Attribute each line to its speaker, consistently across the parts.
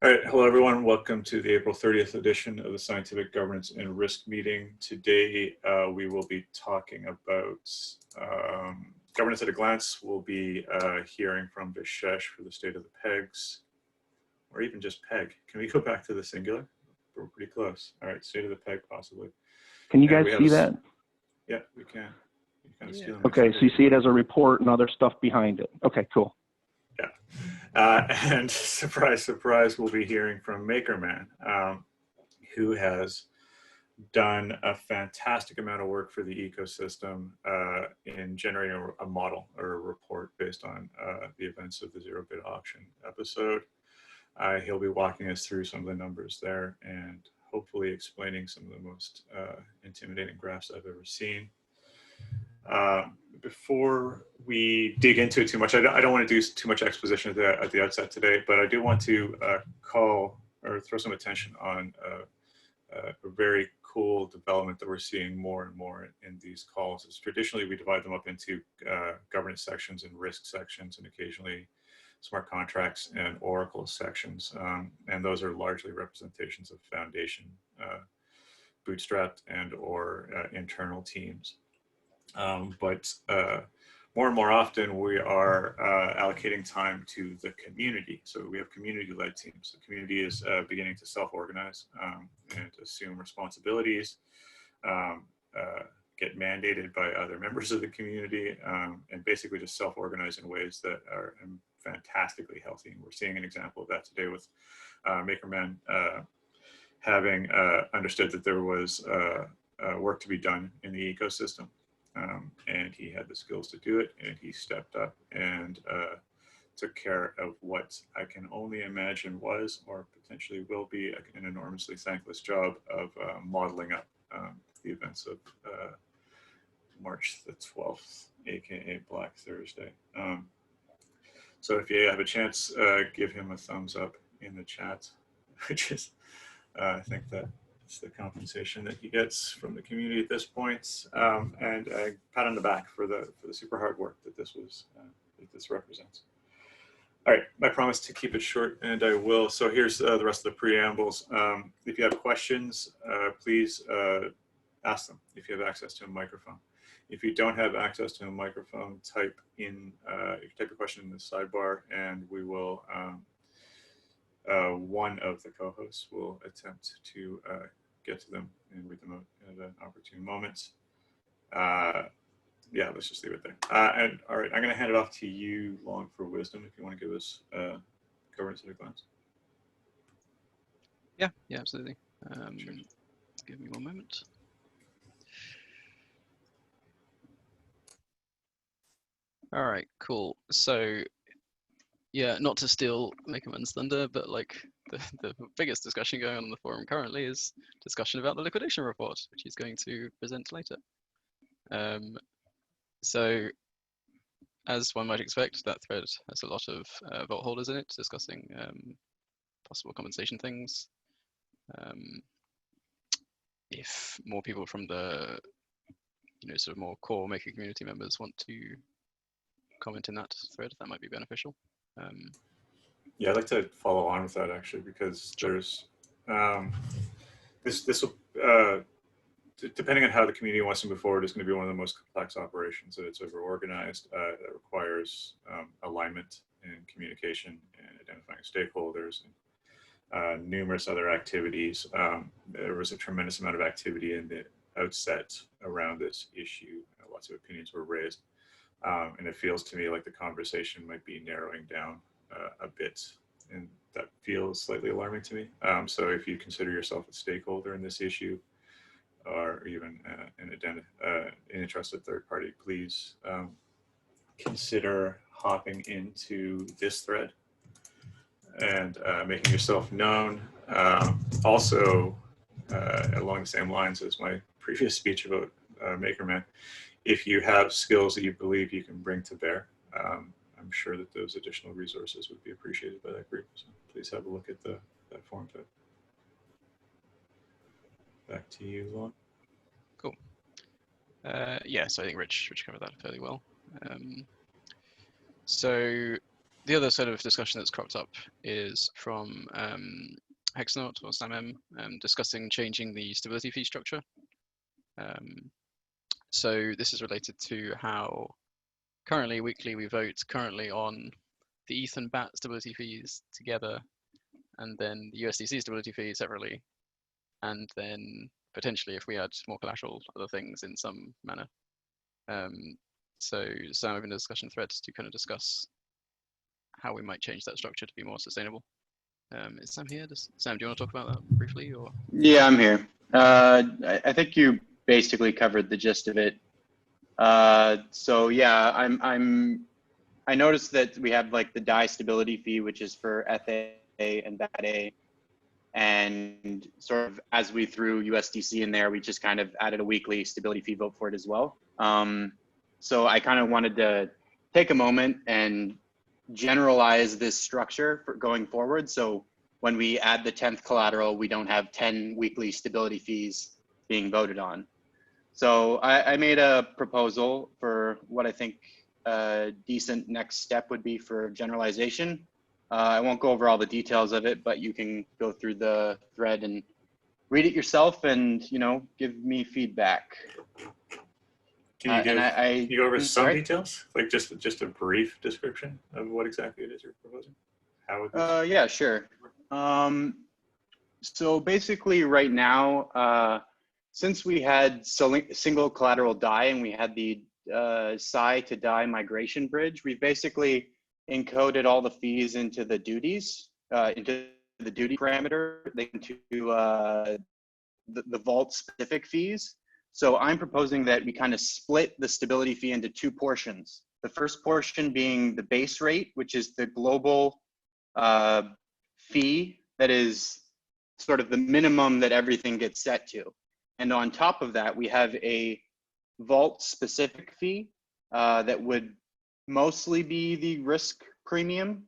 Speaker 1: All right, hello everyone. Welcome to the April 30th edition of the Scientific Governance and Risk Meeting. Today we will be talking about governance at a glance. We'll be hearing from Vishesh for the state of the pegs, or even just peg. Can we go back to the singular? We're pretty close. All right, state of the peg possibly.
Speaker 2: Can you guys see that?
Speaker 1: Yeah, we can.
Speaker 2: Okay, so you see it as a report and other stuff behind it. Okay, cool.
Speaker 1: Yeah, and surprise, surprise, we'll be hearing from MakerMan, who has done a fantastic amount of work for the ecosystem in generating a model or a report based on the events of the zero-bid auction episode. He'll be walking us through some of the numbers there and hopefully explaining some of the most intimidating graphs I've ever seen. Before we dig into it too much, I don't want to do too much exposition at the outset today, but I do want to call or throw some attention on a very cool development that we're seeing more and more in these calls. Is traditionally we divide them up into governance sections and risk sections, and occasionally smart contracts and Oracle sections, and those are largely representations of foundation, bootstrapped and or internal teams. But more and more often we are allocating time to the community. So we have community-led teams. The community is beginning to self-organize and assume responsibilities, get mandated by other members of the community, and basically just self-organize in ways that are fantastically healthy. And we're seeing an example of that today with MakerMan having understood that there was work to be done in the ecosystem. And he had the skills to do it, and he stepped up and took care of what I can only imagine was or potentially will be an enormously thankless job of modeling up the events of March the 12th, aka Black Thursday. So if you have a chance, give him a thumbs up in the chat, which is, I think that it's the compensation that he gets from the community at this point, and a pat on the back for the super hard work that this represents. All right, I promise to keep it short, and I will. So here's the rest of the preambles. If you have questions, please ask them if you have access to a microphone. If you don't have access to a microphone, type your question in the sidebar, and we will. One of the co-hosts will attempt to get to them and read them out at an opportune moment. Yeah, let's just leave it there. And all right, I'm going to hand it off to you, LongForWisdom, if you want to give us governance at a glance.
Speaker 3: Yeah, absolutely. Sure. Give me 1 moment. All right, cool. So, yeah, not to steal MakerMan's thunder, but like the biggest discussion going on the forum currently is discussion about the liquidation report, which he's going to present later. So, as one might expect, that thread has a lot of vault holders in it discussing possible compensation things. If more people from the sort of more core Maker community members want to comment in that thread, that might be beneficial.
Speaker 1: Yeah, I'd like to follow on with that actually, because there's this will depending on how the community wants to move forward, is going to be one of the most complex operations that it's ever organized. That requires alignment and communication and identifying stakeholders and numerous other activities. There was a tremendous amount of activity in the outset around this issue. Lots of opinions were raised, and it feels to me like the conversation might be narrowing down a bit, and that feels slightly alarming to me. So if you consider yourself a stakeholder in this issue, or even an interested third party, please consider hopping into this thread and making yourself known. Also, along the same lines as my previous speech about MakerMan, if you have skills that you believe you can bring to bear, I'm sure that those additional resources would be appreciated by that group. So please have a look at that forum tab. Back to you, Lon.
Speaker 3: Cool. Yeah, so I think Rich covered that fairly well. So the other sort of discussion that's cropped up is from Hexnaut or SamM discussing changing the stability fee structure. So this is related to how currently weekly we vote currently on the ETH and BAT stability fees together, and then the USDC stability fee separately, and then potentially if we add more collateral, other things in some manner. So Sam opened a discussion thread to kind of discuss how we might change that structure to be more sustainable. Is Sam here? Sam, do you want to talk about that briefly, or?
Speaker 4: Yeah, I'm here. I think you basically covered the gist of it. So yeah, I noticed that we have like the DAI stability fee, which is for FA and BAT-A, and sort of as we threw USDC in there, we just kind of added a weekly stability fee vote for it as well. So I kind of wanted to take a moment and generalize this structure for going forward. So when we add the 10th collateral, we don't have 10 weekly stability fees being voted on. So I made a proposal for what I think a decent next step would be for generalization. I won't go over all the details of it, but you can go through the thread and read it yourself and, you know, give me feedback.
Speaker 1: Can you go over some
Speaker 4: sorry?
Speaker 1: details, like just a brief description of what exactly it is you're proposing? How would this
Speaker 4: Yeah, sure. So basically right now, since we had single collateral DAI and we had the Psi to DAI migration bridge, we've basically encoded all the fees into the duties, into the duty parameter, into the vault specific fees. So I'm proposing that we kind of split the stability fee into two portions. The first portion being the base rate, which is the global fee that is sort of the minimum that everything gets set to. And on top of that, we have a vault specific fee that would mostly be the risk premium.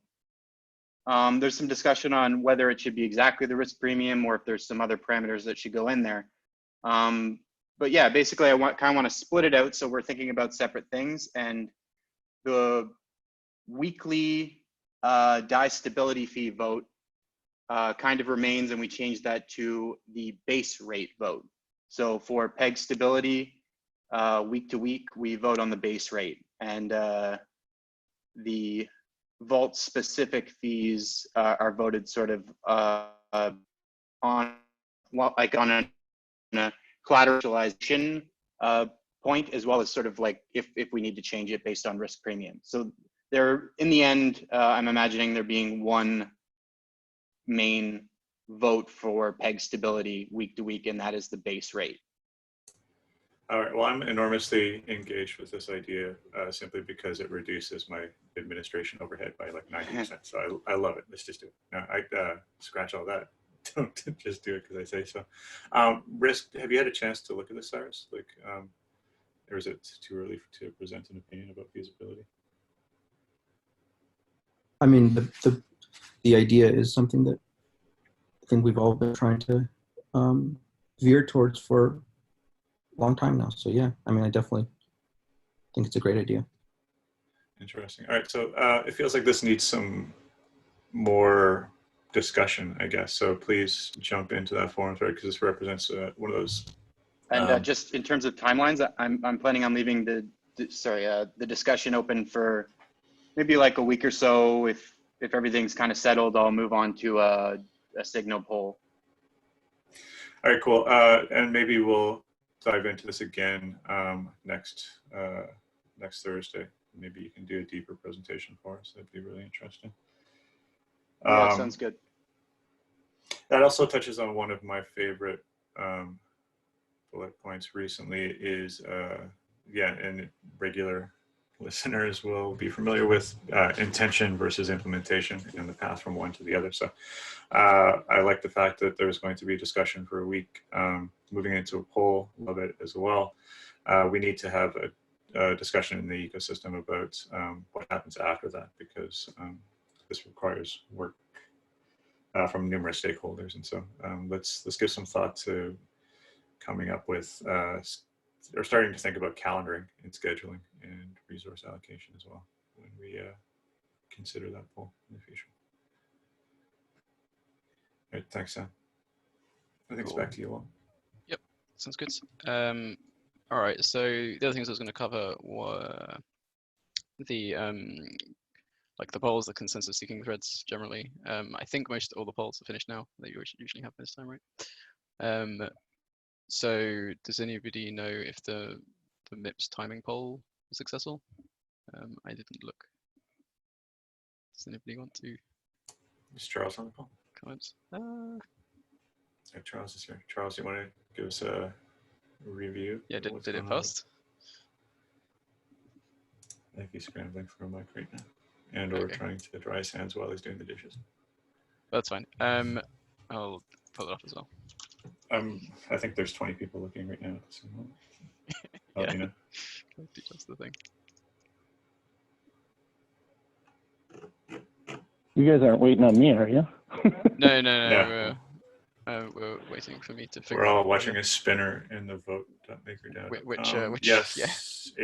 Speaker 4: There's some discussion on whether it should be exactly the risk premium or if there's some other parameters that should go in there. But yeah, basically I kind of want to split it out so we're thinking about separate things, and the weekly DAI stability fee vote kind of remains, and we change that to the base rate vote. So for peg stability, week to week, we vote on the base rate, and the vault specific fees are voted sort of on a collateralization point, as well as sort of like if we need to change it based on risk premium. So there, in the end, I'm imagining there being one main vote for peg stability week to week, and that is the base rate.
Speaker 1: All right, well, I'm enormously engaged with this idea simply because it reduces my administration overhead by like 90%. So I love it. Let's just do it. No, I scratch all that. Don't just do it because I say so. Risk, have you had a chance to look at this, Cyrus? Like, or is it too early to present an opinion about feasibility?
Speaker 5: I mean, the idea is something that I think we've all been trying to veer towards for a long time now. So yeah, I mean, I definitely think it's a great idea.
Speaker 1: Interesting. All right, so it feels like this needs some more discussion, I guess. So please jump into that forum thread because this represents one of those.
Speaker 4: And just in terms of timelines, I'm planning on leaving the discussion open for maybe like a week or so. If everything's kind of settled, I'll move on to a signal poll.
Speaker 1: All right, cool. And maybe we'll dive into this again next Thursday. Maybe you can do a deeper presentation for us. That'd be really interesting.
Speaker 4: Yeah, sounds good.
Speaker 1: That also touches on one of my favorite bullet points recently is, and regular listeners will be familiar with intention versus implementation and the path from one to the other. So I like the fact that there's going to be a discussion for a week, moving into a poll, love it as well. We need to have a discussion in the ecosystem about what happens after that, because this requires work from numerous stakeholders. And so let's give some thought to coming up with or starting to think about calendaring and scheduling and resource allocation as well when we consider that poll in the future. All right, thanks, Sam. I think it's back to you all.
Speaker 3: Yep, sounds good. All right, so the other things I was going to cover were the like the polls, the consensus seeking threads generally. I think most all the polls are finished now. They usually happen this time, right? So does anybody know if the MIPS timing poll was successful? I didn't look. Does anybody want to
Speaker 1: Is Charles on the call?
Speaker 3: comment?
Speaker 1: Yeah, Charles is here. Charles, you want to give us a review?
Speaker 3: Yeah,
Speaker 1: of
Speaker 3: did
Speaker 1: what's
Speaker 3: it
Speaker 1: going on?
Speaker 3: post?
Speaker 1: I think he's scrambling for a mic right now, and or
Speaker 3: Okay.
Speaker 1: trying to dry his hands while he's doing the dishes.
Speaker 3: That's fine. I'll pull it up as well.
Speaker 1: I think there's 20 people looking right now. So I'll let you know.
Speaker 3: Do just the thing.
Speaker 2: You guys aren't waiting on me, are you?
Speaker 3: No.
Speaker 1: No.
Speaker 3: We're waiting for me to figure
Speaker 1: We're
Speaker 3: out.
Speaker 1: all watching a spinner in the vote.MakerDAO.
Speaker 3: Which
Speaker 1: yes,
Speaker 3: yeah.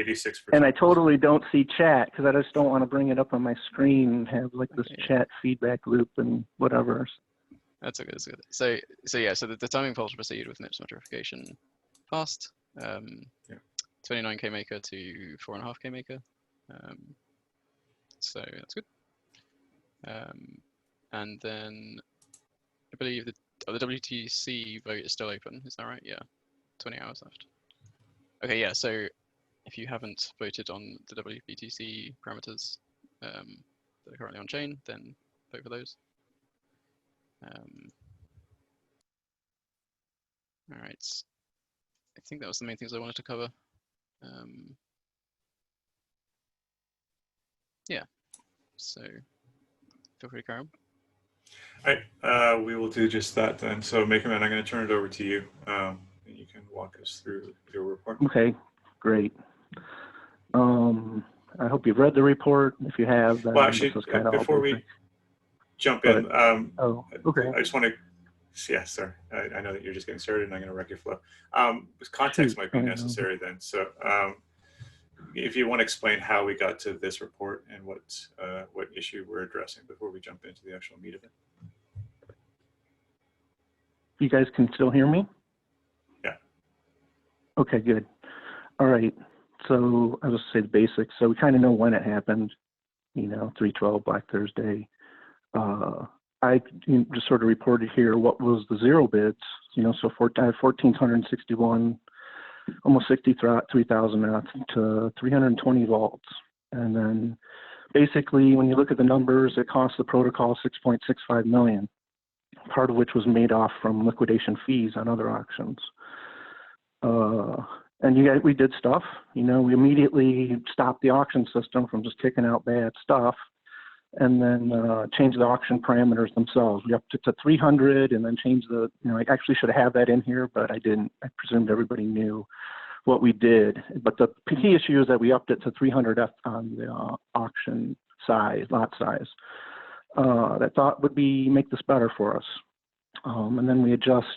Speaker 1: 86%.
Speaker 2: And I totally don't see chat because I just don't want to bring it up on my screen and have like this
Speaker 3: Okay.
Speaker 2: chat feedback loop and whatever.
Speaker 3: That's okay. That's good. So yeah. So the timing poll to proceed with MIPS notification passed. 29K maker to 4.5K maker. So that's good. And then I believe the WTC vote is still open. Is that right? Yeah. 20 hours left. Okay. Yeah. So if you haven't voted on the WBTC parameters that are currently on chain, then vote for those. All right. I think that was the main things I wanted to cover. Yeah. So feel free to carry on.
Speaker 1: All right, we will do just that then. So MakerMan, I'm going to turn it over to you. And you can walk us through your report.
Speaker 2: Okay, great. I hope you've read the report. If you have, then
Speaker 1: Well, actually,
Speaker 2: this is kind of
Speaker 1: before we jump in,
Speaker 2: okay.
Speaker 1: I just want to, yeah, sir. I know that you're just getting started, and I'm going to wreck your flow. Context might be necessary then. So if you want to explain how we got to this report and what issue we're addressing before we jump into the actual meat of it.
Speaker 2: You guys can still hear me?
Speaker 1: Yeah.
Speaker 2: Okay, good. All right. So I'll just say the basics. So we kind of know when it happened, 3/12, Black Thursday. I just sort of reported here what was the zero bids, so I have 1,461, almost 63,000 math to 320 vaults. And then basically when you look at the numbers, it cost the protocol 6.65 million, part of which was made off from liquidation fees on other auctions. And we did stuff, we immediately stopped the auction system from just kicking out bad stuff, and then changed the auction parameters themselves. We upped it to 300 and then changed I actually should have that in here, but I didn't. I presumed everybody knew what we did. But the key issue is that we upped it to 300 on the auction size, lot size. That thought would make this better for us. And then we adjusted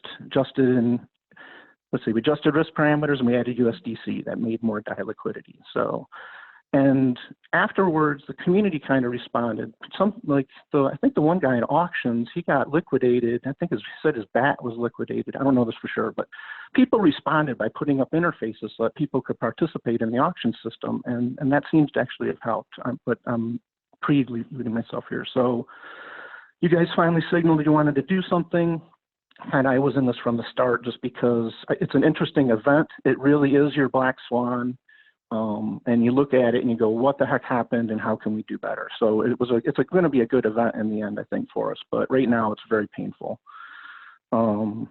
Speaker 2: in, we adjusted risk parameters and we added USDC that made more DAI liquidity. So, and afterwards, the community kind of responded. I think the one guy in auctions, he got liquidated. I think he said his BAT was liquidated. I don't know this for sure, but people responded by putting up interfaces so that people could participate in the auction system, and that seems to actually have helped. But I'm pre-leading myself here. So you guys finally signaled you wanted to do something. And I was in this from the start just because it's an interesting event. It really is your black swan. And you look at it and you go, what the heck happened and how can we do better? So it's going to be a good event in the end, I think, for us. But right now it's very painful. And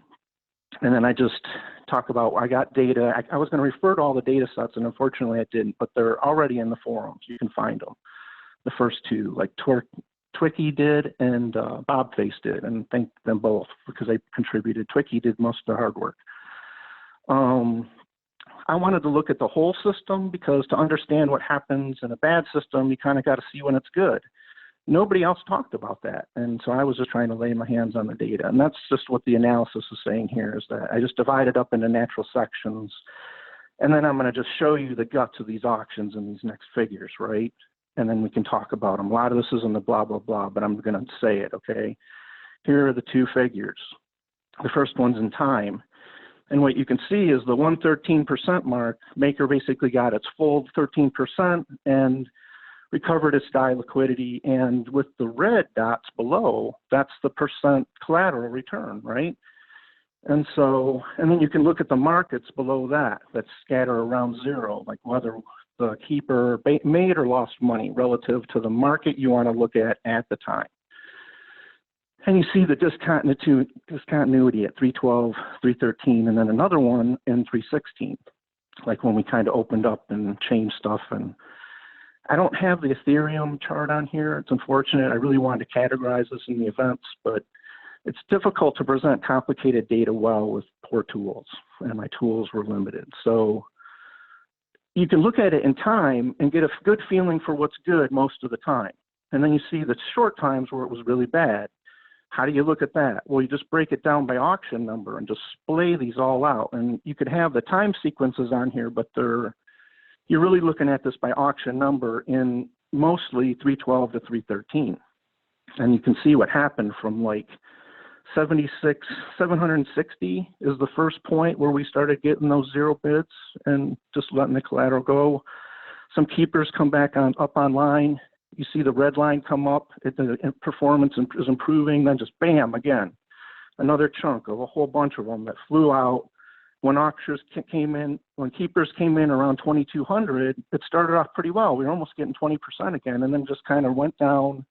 Speaker 2: then I just talk about, I got data. I was going to refer to all the data sets, and unfortunately I didn't, but they're already in the forums. You can find them. The first two, like Twicky did and Bobface did, and thank them both because they contributed. Twicky did most of the hard work. I wanted to look at the whole system because to understand what happens in a bad system, you kind of got to see when it's good. Nobody else talked about that, and so I was just trying to lay my hands on the data, and that's just what the analysis is saying here, is that I just divided up into natural sections, and then I'm going to just show you the guts of these auctions in these next figures, right? and then we can talk about them. A lot of this is in the blah, blah, blah, but I'm going to say it, okay? Here are the two figures. The first one's in time. And what you can see is the 113% mark, Maker basically got its full 13% and recovered its DAI liquidity. And with the red dots below, that's the percent collateral return, right? And so, and then you can look at the markets below that scatter around zero, like whether the keeper made or lost money relative to the market you want to look at the time. And you see the discontinuity at 312, 313, and then another one in 316, like when we kind of opened up and changed stuff. And I don't have the Ethereum chart on here. It's unfortunate. I really wanted to categorize this in the events, but it's difficult to present complicated data well with poor tools, and my tools were limited. So you can look at it in time and get a good feeling for what's good most of the time. And then you see the short times where it was really bad. How do you look at that? Well, you just break it down by auction number and just splay these all out. And you could have the time sequences on here, but you're really looking at this by auction number in mostly 312 to 313. And you can see what happened from like 760 is the first point where we started getting those zero bids and just letting the collateral go. Some keepers come back up online. You see the red line come up, the performance is improving, then just bam, again, another chunk of a whole bunch of them that flew out. When auctions came in, when keepers came in around 2,200, it started off pretty well. We were almost getting 20% again, and then just kind of went down,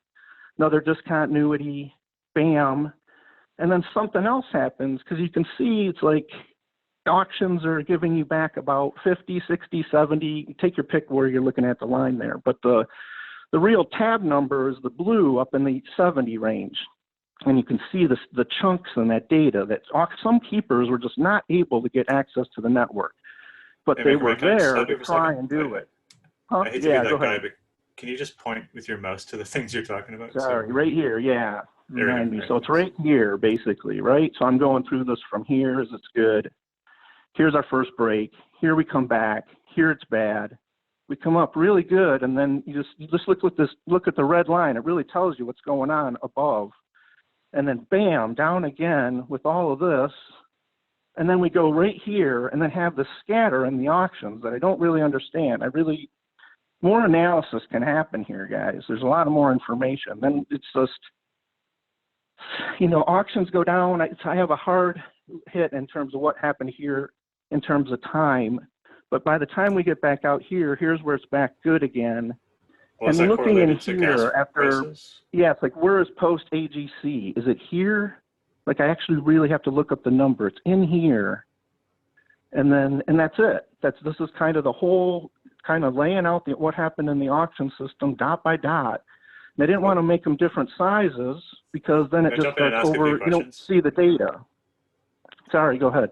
Speaker 2: another discontinuity, bam, and then something else happens, because you can see it's like auctions are giving you back about 50, 60, 70, take your pick where you're looking at the line there, but the real tab number is the blue up in the 70 range. And you can see the chunks in that data that some keepers were just not able to get access to the network, but they were there to try and do it.
Speaker 1: I hate to be that guy, but can you just point with your mouse to the things you're talking about?
Speaker 2: Sorry, right here, yeah.
Speaker 1: Remind
Speaker 2: me. So it's right here, basically, right? So I'm going through this from here as it's good. Here's our first break. Here we come back. Here it's bad. We come up really good, and then you just look at the red line. It really tells you what's going on above. And then bam, down again with all of this. And then we go right here and then have the scatter in the auctions that I don't really understand. More analysis can happen here, guys. There's a lot of more information. Then it's just, auctions go down. I have a hard hit in terms of what happened here in terms of time. But by the time we get back out here, here's where it's back good again.
Speaker 1: Well,
Speaker 2: and looking in here after,
Speaker 1: prices?
Speaker 2: Yeah, it's like, where is post AGC? Is it here? Like, I actually really have to look up the number. It's in here. And that's it. This is kind of the whole kind of laying out what happened in the auction system dot by dot. And I didn't want to make them different sizes because then it just starts over, you don't see the data. Sorry, go ahead.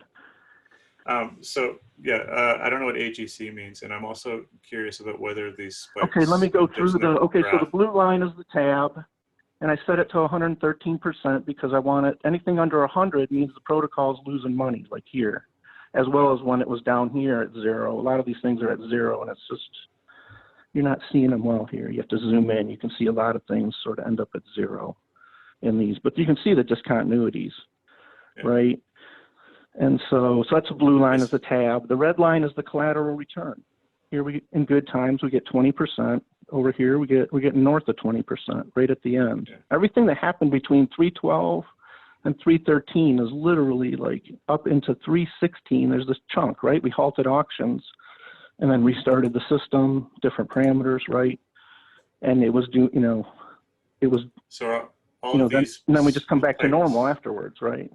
Speaker 1: So yeah, I don't know what AGC means, and I'm also curious about whether these spikes.
Speaker 2: Okay, let me go through so the blue line is the tab, and I set it to 113% because I want it, anything under 100 means the protocol is losing money, like here, as well as when it was down here at zero. A lot of these things are at zero, and it's just, you're not seeing them well here. You have to zoom in. You can see a lot of things sort of end up at zero in these, but you can see the discontinuities, right? And so that's a blue line as the tab. The red line is the collateral return. Here in good times we get 20%. Over here we get north of 20% right at the end. Yeah. Everything that happened between 312 and 313 is literally like up into 316. There's this chunk, right? We halted auctions and then restarted the system, different parameters, right? And it was it was
Speaker 1: so all of these
Speaker 2: and then we just come back to normal afterwards, right?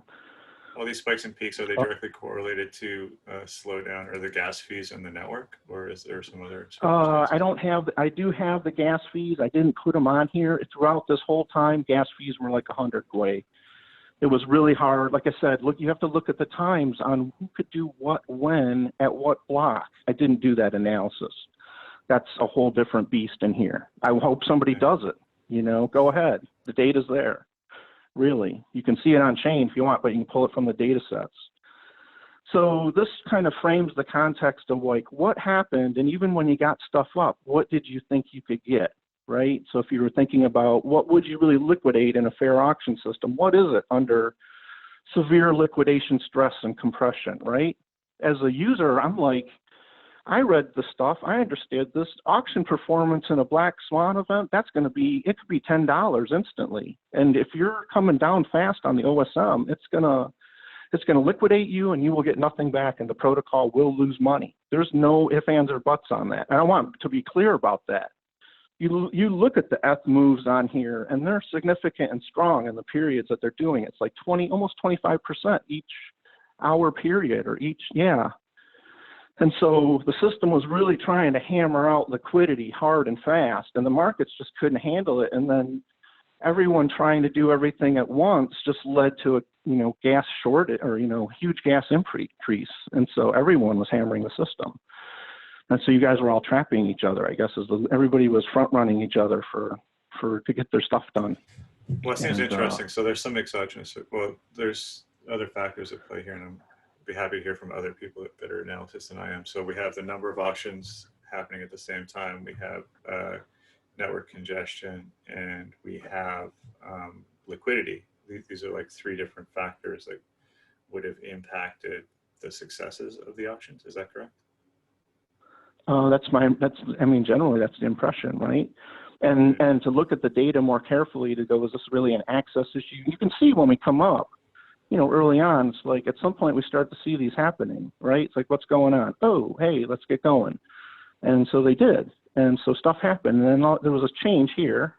Speaker 1: All these spikes and peaks, are they directly correlated to slowdown or the gas fees in the network, or is there some other?
Speaker 2: I do have the gas fees. I didn't put them on here. Throughout this whole time, gas fees were like 100 Gwei. It was really hard. Like I said, look, you have to look at the times on who could do what, when, at what block. I didn't do that analysis. That's a whole different beast in here. I hope somebody does it. Go ahead. The data's there. Really, you can see it on chain if you want, but you can pull it from the data sets. So this kind of frames the context of like what happened, and even when you got stuff up, what did you think you could get? right? So if you were thinking about what would you really liquidate in a fair auction system, what is it under severe liquidation stress and compression, right? As a user, I'm like, I read the stuff, I understood this auction performance in a black swan event, that's going to be, it could be $10 instantly. And if you're coming down fast on the OSM, it's going to liquidate you and you will get nothing back and the protocol will lose money. There's no ifs, ands, or buts on that. And I want to be clear about that. You look at the ETH moves on here and they're significant and strong in the periods that they're doing. It's like almost 25% each hour period or each, yeah. And so the system was really trying to hammer out liquidity hard and fast, and the markets just couldn't handle it. And then everyone trying to do everything at once just led to a gas shortage or huge gas increase. And so everyone was hammering the system. And so you guys were all trapping each other, I guess, everybody was front running each other to get their stuff done.
Speaker 1: Well, it seems interesting. So there's some exogenous. Well, there's other factors at play here, and I'm be happy to hear from other people at better analysis than I am. So we have the number of auctions happening at the same time. We have network congestion, and we have liquidity. These are like three different factors that would have impacted the successes of the auctions. Is that correct? Generally that's the impression, right? And to look at the data more carefully to go, is this really an access issue? You can see when we come up, early on, it's like at some point we start to see these happening, right? It's like, what's going on? Oh, hey, let's get going. And so they did. And so stuff happened. And then there was a change here,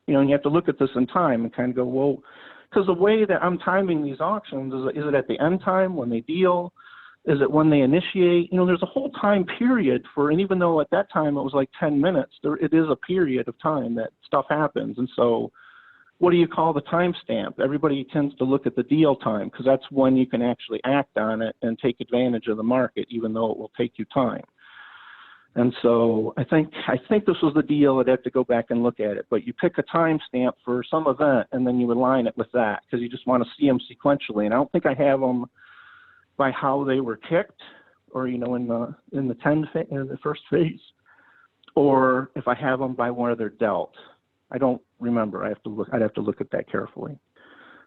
Speaker 1: and you have to look at this in time and kind of go, well, because the way that I'm timing these auctions, is it at the end time when they deal? Is it when they initiate? There's a whole time period and even though at that time it was like 10 minutes, it is a period of time that stuff happens. And so what do you call the timestamp? Everybody tends to look at the deal time because that's when you can actually act on it and take advantage of the market, even though it will take you time. And so I think this was the deal. I'd have to go back and look at it, but you pick a timestamp for some event and then you align it with that because you just want to see them sequentially. And I don't think I have them by how they were kicked, or in the first phase, or if I have them by where they're dealt. I don't remember. I'd have to look at that carefully.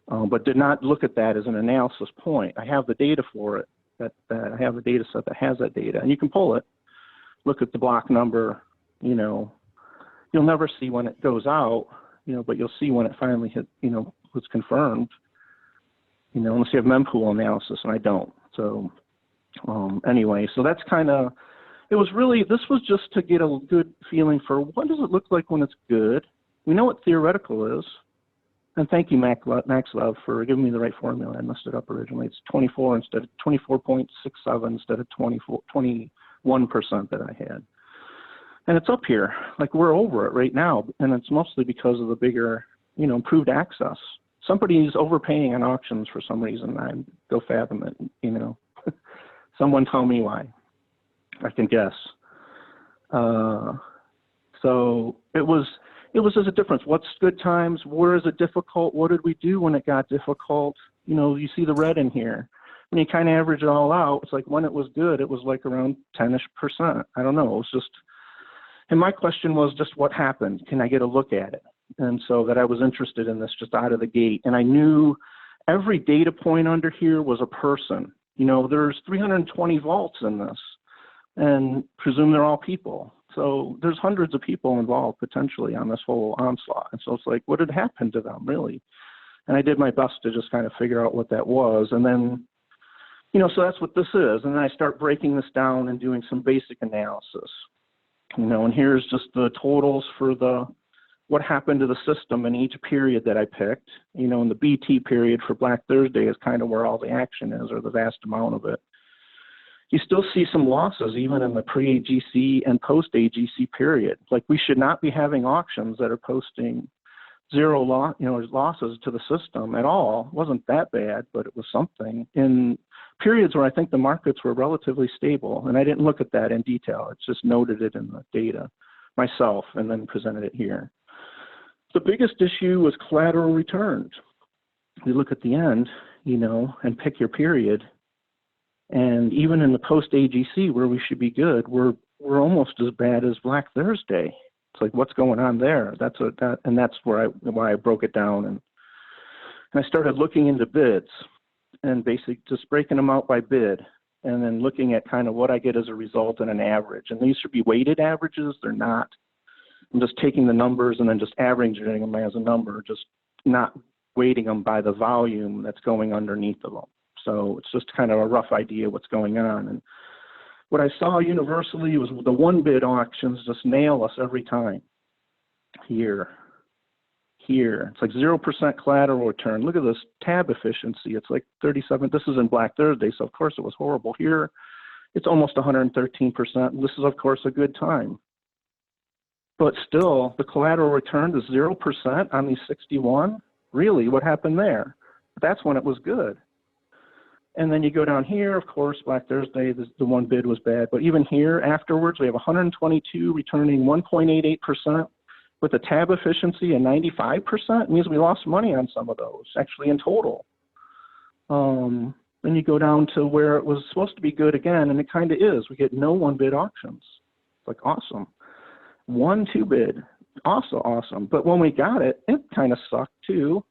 Speaker 1: But did not look at that as an analysis point. I have the data for it. I have a data set that has that data, and you can pull it. Look at the block number. You'll never see when it goes out. But you'll see when it finally was confirmed. Unless you have mempool analysis, and I don't. So anyway, so that's kind of. This was just to get a good feeling for what does it look like when it's good. We know what theoretical is. And thank you, Maxlove, for giving me the right formula. I messed it up originally. It's 24 instead of 24.67 instead of 21% that I had. And it's up here. Like we're over it right now. And it's mostly because of the bigger, improved access. Somebody's overpaying on auctions for some reason. I go fathom it, Someone tell me why. I can guess. So it was just a difference. What's good times? Where is it difficult? What did we do when it got difficult? You see the red in here. When you kind of average it all out, it's like when it was good, it was like around 10-ish%. I don't know. It was just, and my question was just what happened? Can I get a look at it? And so that I was interested in this just out of the gate. And I knew every data point under here was a person. There's 320 vaults in this, and presume they're all people. So there's hundreds of people involved potentially on this whole onslaught. And so it's like, what had happened to them really? And I did my best to just kind of figure out what that was. And then, so that's what this is. And then I start breaking this down and doing some basic analysis, and here's just the totals for what happened to the system in each period that I picked. In the BT period for Black Thursday is kind of where all the action is, or the vast amount of it. You still see some losses even in the pre-AGC and post-AGC period. Like we should not be having auctions that are posting zero losses to the system at all. It wasn't that bad, but it was something. In periods where I think the markets were relatively stable, and I didn't look at that in detail. It's just noted it in the data myself and then presented it here. The biggest issue was collateral returned. You look at the end, and pick your period. And even in the post-AGC where we should be good, we're almost as bad as Black Thursday.
Speaker 2: It's like, what's going on there? And that's why I broke it down. And I started looking into bids and basically just breaking them out by bid and then looking at kind of what I get as a result and an average. And these should be weighted averages. They're not. I'm just taking the numbers and then just averaging them as a number, just not weighting them by the volume that's going underneath of them. So it's just kind of a rough idea what's going on. And what I saw universally was the one bid auctions just nail us every time. Here. It's like 0% collateral return. Look at this tab efficiency. It's like 37. This is in Black Thursday, so of course it was horrible. Here, it's almost 113%. This is, of course, a good time. But still, the collateral return is 0% on these 61. Really, what happened there? That's when it was good. And then you go down here, of course, Black Thursday, the one bid was bad. But even here, afterwards, we have 122 returning 1.88%. With a tab efficiency of 95%, it means we lost money on some of those, actually in total. Then you go down to where it was supposed to be good again, and it kind of is. We get no one bid auctions. It's like, awesome. 1-2 bid, also awesome. But when we got it, it kind of sucked too.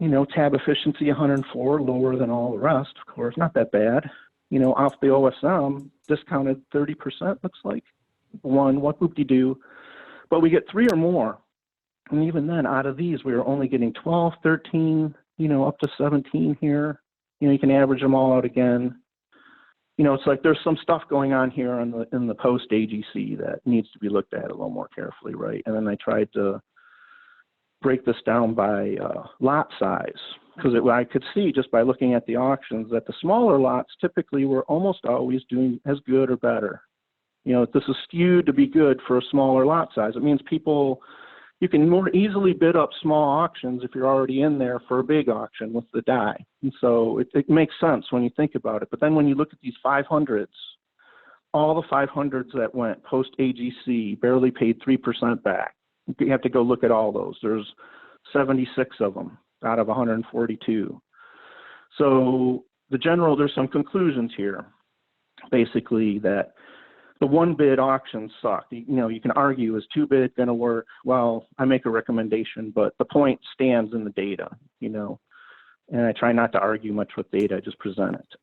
Speaker 2: You know, tab efficiency 104, lower than all the rest, of course, not that bad. You know, off the OSM, discounted 30%, looks like. What whoop-de-doo. But we get 3 or more. And even then, out of these, we were only getting 12, 13, you know, up to 17 here. You know, you can average them all out again. You know, it's like there's some stuff going on here in the post AGC that needs to be looked at a little more carefully, right? And then I tried to break this down by lot size, because I could see just by looking at the auctions that the smaller lots typically were almost always doing as good or better. You know, this is skewed to be good for a smaller lot size. It means you can more easily bid up small auctions if you're already in there for a big auction with the die. And so it makes sense when you think about it. But then when you look at these 500s, all the 500s that went post AGC barely paid 3% back. You have to go look at all those. There's 76 of them out of 142. So there's some conclusions here, basically, that the one bid auctions suck. You know, you can argue, is 2 bid going to work? Well, I make a recommendation, but the point stands in the data, you know, and I try not to argue much with data, I just present it.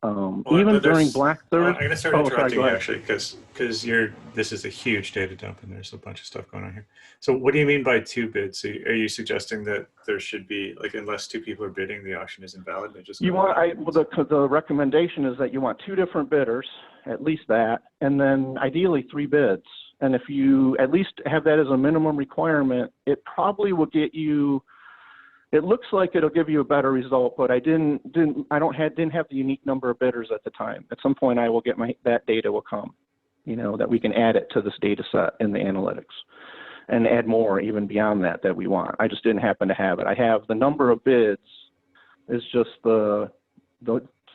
Speaker 2: Even during Black Thursday.
Speaker 1: I'm going to start interrupting you actually, because this is a huge data dump and there's a bunch of stuff going on here. So what do you mean by 2 bids? So are you suggesting that there should be, like, unless 2 people are bidding, the auction is invalid?
Speaker 2: The recommendation is that you want 2 different bidders, at least that, and then ideally 3 bids. And if you at least have that as a minimum requirement, it probably will get you. It looks like it'll give you a better result, but I didn't have the unique number of bidders at the time. At some point, I will get that data will come, you know, that we can add it to this data set in the analytics, and add more even beyond that we want. I just didn't happen to have it. I have the number of bids is just the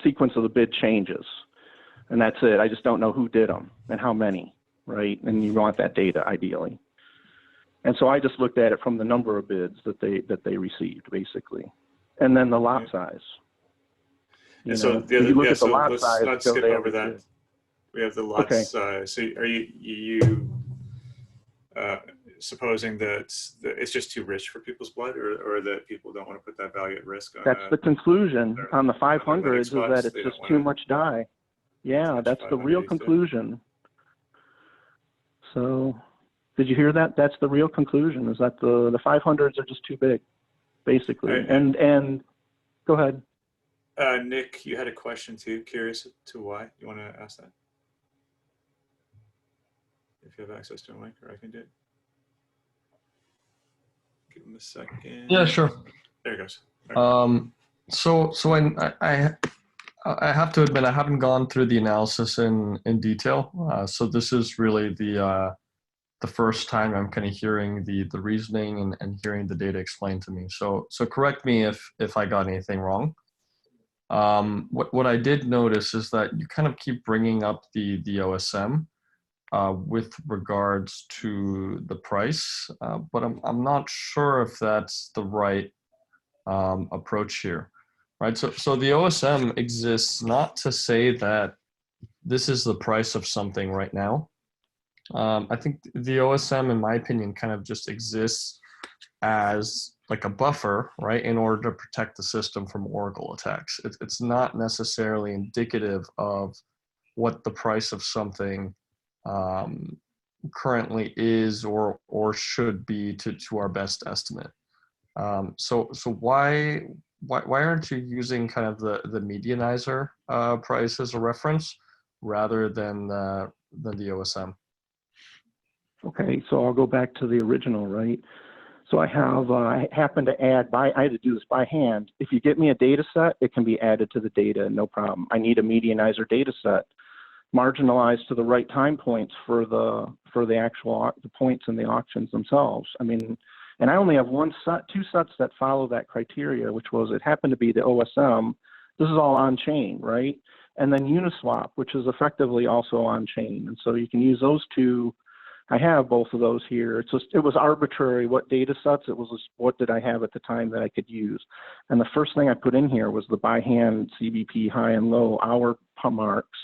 Speaker 2: sequence of the bid changes, and that's it. I just don't know who did them and how many, right? And you want that data ideally. And so I just looked at it from the number of bids that they received, basically, and then the lot size.
Speaker 1: And so the other, let's not skip over that. We have the lot size. So are you supposing that it's just too rich for people's blood, or that people don't want to put that value at risk?
Speaker 2: That's the conclusion on the 500s, is that it's just too much die. Yeah, that's the real conclusion. So. Did you hear that? That's the real conclusion, is that the 500s are just too big, basically. And go ahead.
Speaker 1: Nick, you had a question too. Curious to why. You want to ask that? If you have access to a mic, or I can do it. Give him a second.
Speaker 6: Yeah, sure.
Speaker 1: There it goes.
Speaker 6: So I have to admit, I haven't gone through the analysis in detail. So this is really the first time I'm kind of hearing the reasoning and hearing the data explained to me. So correct me if I got anything wrong. What I did notice is that you kind of keep bringing up the OSM with regards to the price, but I'm not sure if that's the right approach here, right? So the OSM exists not to say that this is the price of something right now. I think the OSM, in my opinion, kind of just exists as like a buffer, right, in order to protect the system from Oracle attacks. It's not necessarily indicative of what the price of something currently is or should be to our best estimate. So why aren't you using kind of the medianizer price as a reference rather than the OSM?
Speaker 2: Okay, so I'll go back to the original, right? So I happen to add I had to do this by hand. If you get me a data set, it can be added to the data, no problem. I need a medianizer data set, marginalized to the right time points for the actual the points in the auctions themselves. I mean, and I only have two sets that follow that criteria, which was it happened to be the OSM. This is all on chain, right? And then Uniswap, which is effectively also on chain. And so you can use those two. I have both of those here. It was arbitrary what data sets. It was just what did I have at the time that I could use. And the first thing I put in here was the by hand CBP high and low hour marks.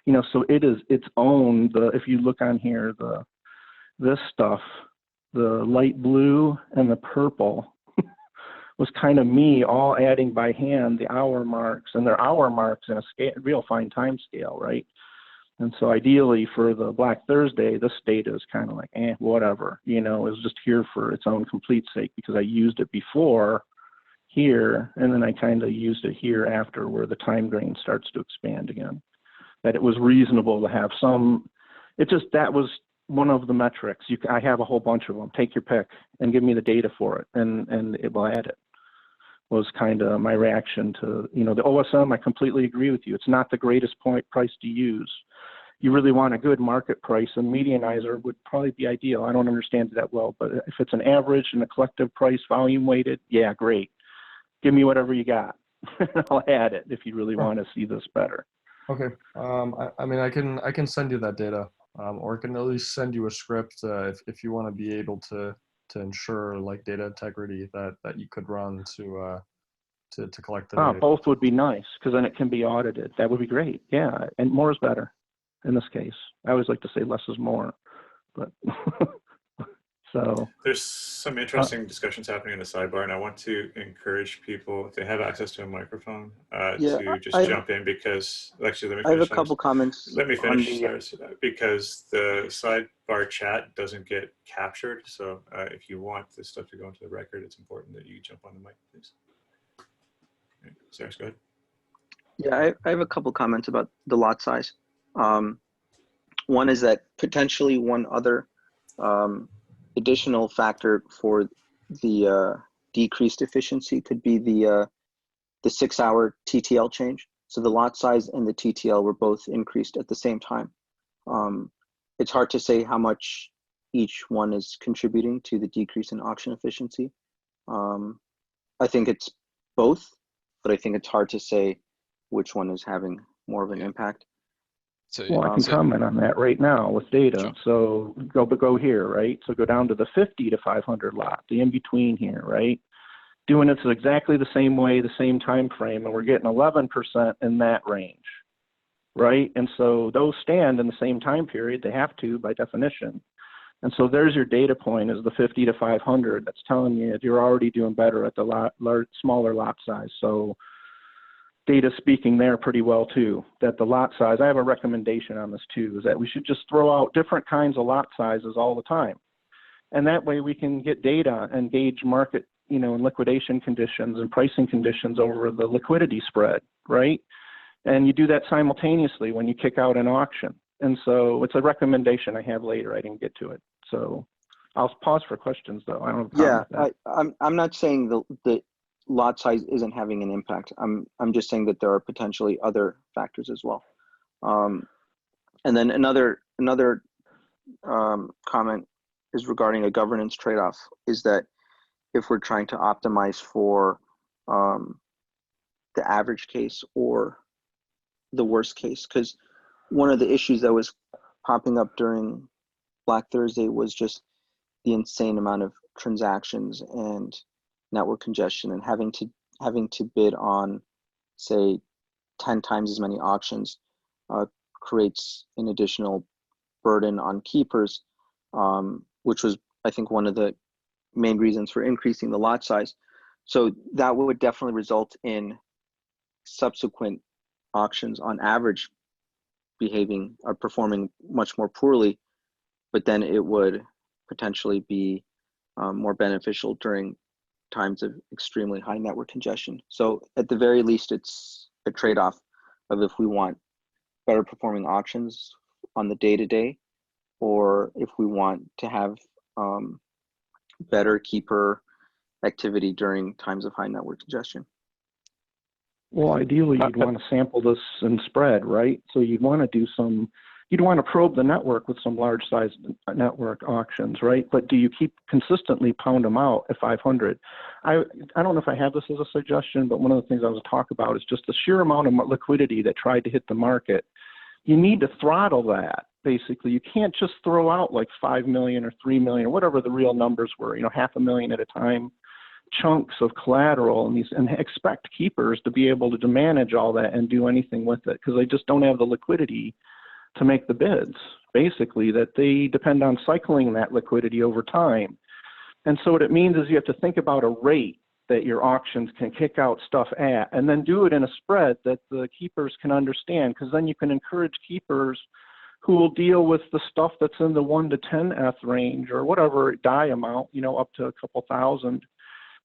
Speaker 2: You know, so it is its own. If you look on here, this stuff, the light blue and the purple was kind of me all adding by hand the hour marks, and they're hour marks in a real fine time scale, right? And so ideally for the Black Thursday, this data is kind of like, whatever, you know, it's just here for its own complete sake because I used it before here, and then I kind of used it here after where the time grain starts to expand again. That it was reasonable to have some, that was one of the metrics. I have a whole bunch of them. Take your pick and give me the data for it, and it will add it. Was kind of my reaction to, you know, the OSM. I completely agree with you. It's not the greatest price to use. You really want a good market price, and medianizer would probably be ideal. I don't understand it that well, but if it's an average and a collective price, volume weighted, yeah, great. Give me whatever you got. I'll add it if you really want to see this better.
Speaker 6: Okay. I mean, I can send you that data, or I can at least send you a script if you want to be able to ensure like data integrity that you could run to collect the data.
Speaker 2: Both would be nice because then it can be audited. That would be great. Yeah, and more is better in this case. I always like to say less is more, but so.
Speaker 1: There's some interesting discussions happening in the sidebar, and I want to encourage people, if they have access to a microphone, to just jump in because, actually, let me finish.
Speaker 7: I have a couple comments.
Speaker 1: Let me finish, because the sidebar chat doesn't get captured. So if you want this stuff to go into the record, it's important that you jump on the mic, please. Okay. Sarah, go ahead.
Speaker 7: Yeah, I have a couple comments about the lot size. One is that potentially one other additional factor for the decreased efficiency could be the 6-hour TTL change. So the lot size and the TTL were both increased at the same time. It's hard to say how much each one is contributing to the decrease in auction efficiency. I think it's both, but I think it's hard to say which one is having more of an impact.
Speaker 3: So,
Speaker 2: well, I can comment on that right now with data. Sure. So go here, right? So go down to the 50 to 500 lot, the in between here, right? Doing it exactly the same way, the same time frame, and we're getting 11% in that range, right? And so those stand in the same time period. They have to by definition. And so there's your data point is the 50 to 500. That's telling you you're already doing better at the smaller lot size. So data speaking there pretty well too, that the lot size, I have a recommendation on this too, is that we should just throw out different kinds of lot sizes all the time. And that way we can get data and gauge market, you know, and liquidation conditions and pricing conditions over the liquidity spread, right? And you do that simultaneously when you kick out an auction. And so it's a recommendation I have later. I didn't get to it. So I'll pause for questions though. I don't have a comment.
Speaker 7: Yeah, I'm not saying the lot size isn't having an impact. I'm just saying that there are potentially other factors as well. And then another comment is regarding a governance trade-off, is that if we're trying to optimize for the average case or the worst case, because one of the issues that was popping up during Black Thursday was just the insane amount of transactions and network congestion, and having to bid on, say, 10 times as many auctions creates an additional burden on keepers, which was, I think, one of the main reasons for increasing the lot size. So that would definitely result in subsequent auctions on average behaving or performing much more poorly, but then it would potentially be more beneficial during times of extremely high network congestion. So at the very least, it's a trade-off of if we want better performing auctions on the day-to-day, or if we want to have better keeper activity during times of high network congestion.
Speaker 2: Well, ideally, you'd want to sample this and spread, right? So you'd want to do you'd want to probe the network with some large size network auctions, right? But do you keep consistently pound them out at 500? I don't know if I have this as a suggestion, but one of the things I was talk about is just the sheer amount of liquidity that tried to hit the market. You need to throttle that, basically. You can't just throw out like 5 million or 3 million or whatever the real numbers were, you know, 500,000 at a time, chunks of collateral, and expect keepers to be able to manage all that and do anything with it, because they just don't have the liquidity to make the bids, basically, that they depend on cycling that liquidity over time. And so what it means is you have to think about a rate that your auctions can kick out stuff at, and then do it in a spread that the keepers can understand, because then you can encourage keepers who will deal with the stuff that's in the 1 to 10th range or whatever die amount, you know, up to a couple thousand.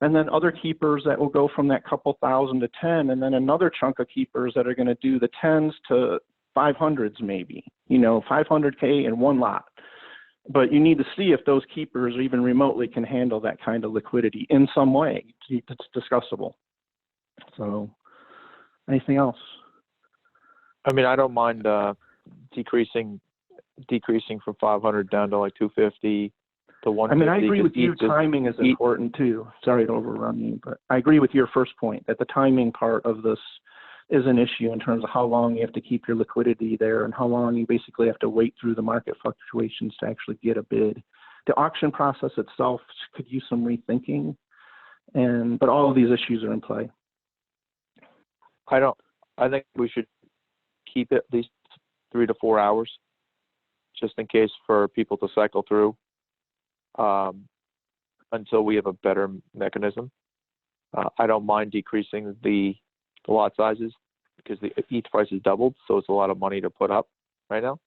Speaker 2: And then other keepers that will go from that couple thousand to 10, and then another chunk of keepers that are going to do the 10s to 500s, maybe, you know, 500K in one lot. But you need to see if those keepers even remotely can handle that kind of liquidity in some way. It's discussable. So, anything else?
Speaker 8: I mean, I don't mind decreasing from 500 down to like 250 to 150.
Speaker 2: I mean, I agree with you. Timing is important too. Sorry to overrun you, but I agree with your first point that the timing part of this is an issue in terms of how long you have to keep your liquidity there and how long you basically have to wait through the market fluctuations to actually get a bid. The auction process itself could use some rethinking, but all of these issues are in play.
Speaker 8: I think we should keep it at least 3 to 4 hours, just in case, for people to cycle through until we have a better mechanism. I don't mind decreasing the lot sizes because the ETH price has doubled, so it's a lot of money to put up right now.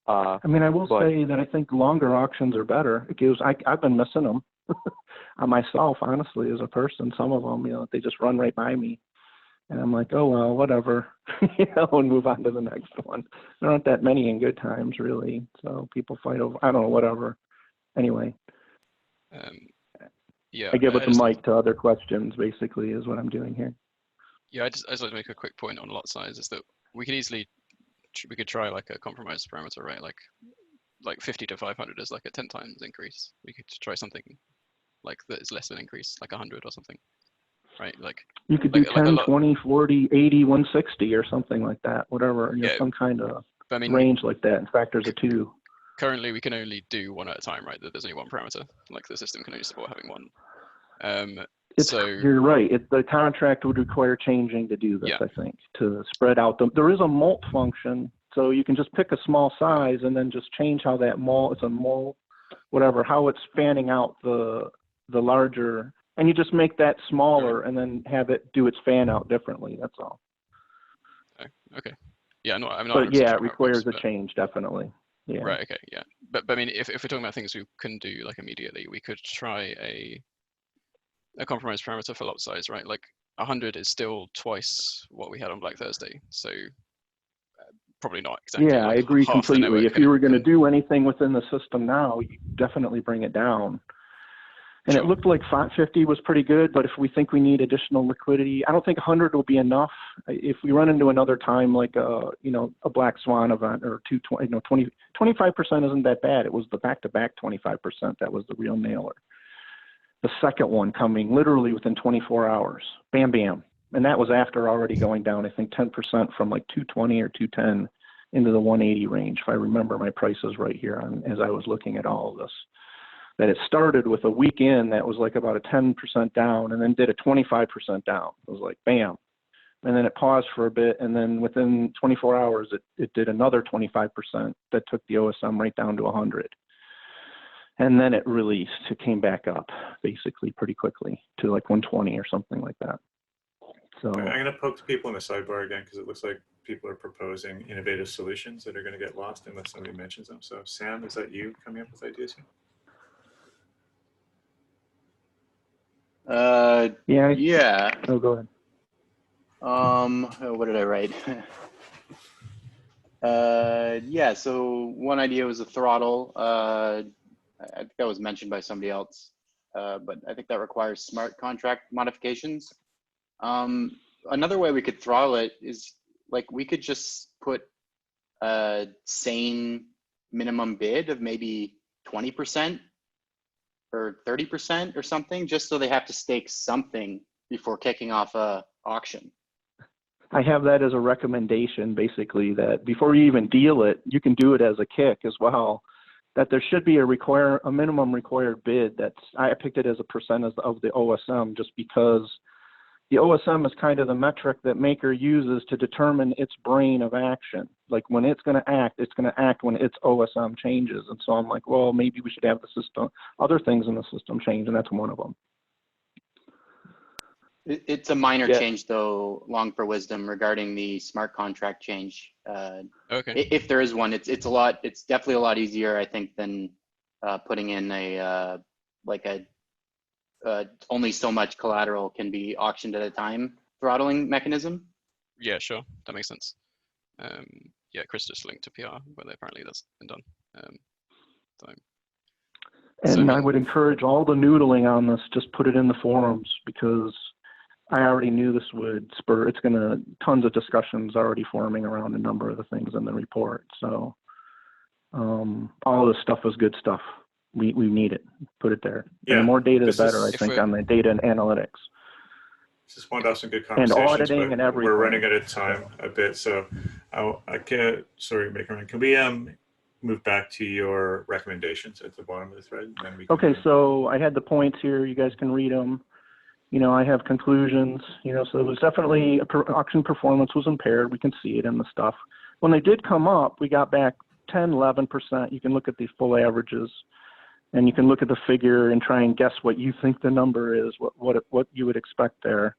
Speaker 2: I mean, I will say that I think longer auctions are better. It gives, I've been missing them myself, honestly, as a person. Some of them, you know, they just run right by me. And I'm like, oh, well, whatever, you know, and move on to the next one. There aren't that many in good times, really. So people fight over, I don't know, whatever. Anyway.
Speaker 3: Yeah.
Speaker 2: I give it the mic to other questions, basically, is what I'm doing here.
Speaker 3: Yeah, I just like to make a quick point on lot size, is that we could try like a compromise parameter, right? Like 50 to 500 is like a 10 times increase. We could try something like that is less than an increase, like 100 or something, right? Like
Speaker 2: you could do 10, 20, 40, 80, 160 or something like that, whatever, you know, some kind of range like that in factors of 2.
Speaker 3: Currently, we can only do one at a time, right? There's only one parameter. Like the system can only support having one.
Speaker 2: You're right. The contract would require changing to do this, I think, to spread out. There is a mult function, so you can just pick a small size and then just change how that mult, it's a mult, whatever, how it's fanning out the larger, and you just make that smaller and then have it do its fan out differently. That's all.
Speaker 3: Okay. Yeah, no, I'm not.
Speaker 2: But yeah, it requires a change, definitely. Yeah.
Speaker 3: Right. Okay. Yeah. But I mean, if we're talking about things we can do like immediately, we could try a compromise parameter for lot size, right? Like 100 is still twice what we had on Black Thursday, so probably not exactly.
Speaker 2: Yeah,
Speaker 3: like
Speaker 2: I agree
Speaker 3: half the
Speaker 2: completely. If you were going to do anything within the system now, you definitely bring it down. And it looked like 550 was pretty good, but if we think we need additional liquidity, I don't think 100 will be enough. If we run into another time like a black swan event or 220, 25% isn't that bad. It was the back-to-back 25% that was the real nailer. The second one coming literally within 24 hours, bam, bam. And that was after already going down, I think 10% from like 220 or 210 into the 180 range, if I remember my prices right here as I was looking at all of this. That it started with a weekend that was like about a 10% down and then did a 25% down. It was like, bam. and then it paused for a bit, and then within 24 hours, it did another 25% that took the OSM right down to 100. And then it released. It came back up basically pretty quickly to like 120 or something like that. So
Speaker 1: I'm going to poke people in the sidebar again because it looks like people are proposing innovative solutions that are going to get lost unless somebody mentions them. So Sam, is that you coming up with ideas here?
Speaker 4: Yeah.
Speaker 2: Oh, go ahead.
Speaker 4: What did I write? Yeah, so one idea was a throttle. I think that was mentioned by somebody else, but I think that requires smart contract modifications. Another way we could throttle it is like we could just put a sane minimum bid of maybe 20% or 30% or something, just so they have to stake something before kicking off a auction.
Speaker 2: I have that as a recommendation, basically, that before you even deal it, you can do it as a kick as well. That there should be a minimum required bid. I picked it as a percent of the OSM just because the OSM is kind of the metric that Maker uses to determine its brain of action. Like when it's going to act when its OSM changes. And so I'm like, well, maybe we should have the system, other things in the system change, and that's one of them.
Speaker 4: It's a minor change, though, LongForWisdom, regarding the smart contract change.
Speaker 3: Okay.
Speaker 4: If there is one, it's definitely a lot easier, I think, than putting in a only so much collateral can be auctioned at a time throttling mechanism.
Speaker 3: Yeah, sure, that makes sense. Yeah, Chris just linked to PR, but apparently that's been done.
Speaker 2: And I would encourage all the noodling on this, just put it in the forums, because I already knew this would spur, tons of discussions already forming around a number of the things in the report. So all this stuff is good stuff. We need it. Put it there.
Speaker 1: Yeah,
Speaker 2: and the more data, the better, I think, on the data and analytics.
Speaker 1: Just wanted to have some good conversations,
Speaker 2: and auditing
Speaker 1: but
Speaker 2: and everything.
Speaker 1: We're running out of time a bit. So sorry, Makerman, can we move back to your recommendations at the bottom of the thread? And then we can,
Speaker 2: okay, so I had the points here. You guys can read them. I have conclusions, so it was definitely auction performance was impaired. We can see it in the stuff. When they did come up, we got back 10, 11%. You can look at the full averages, and you can look at the figure and try and guess what you think the number is, what you would expect there.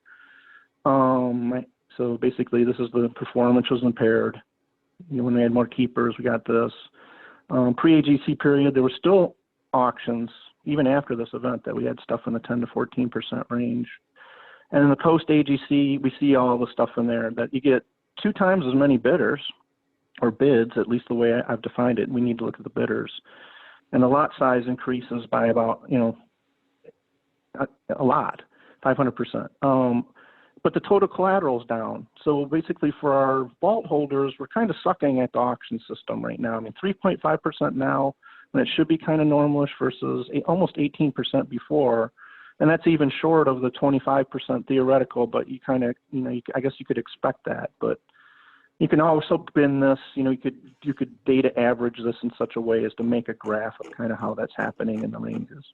Speaker 2: So basically, this is the performance was impaired. When we had more keepers, we got this. Pre-AGC period, there were still auctions, even after this event, that we had stuff in the 10 to 14% range. And in the post-AGC, we see all the stuff in there that you get 2 times as many bidders, or bids, at least the way I've defined it. We need to look at the bidders. And the lot size increases by about, a lot, 500%. But the total collateral is down. So basically for our vault holders, we're kind of sucking at the auction system right now. I mean, 3.5% now, when it should be kind of normalish, versus almost 18% before. And that's even short of the 25% theoretical, but you kind of, I guess you could expect that. But you can also bin this, you could data average this in such a way as to make a graph of kind of how that's happening in the ranges.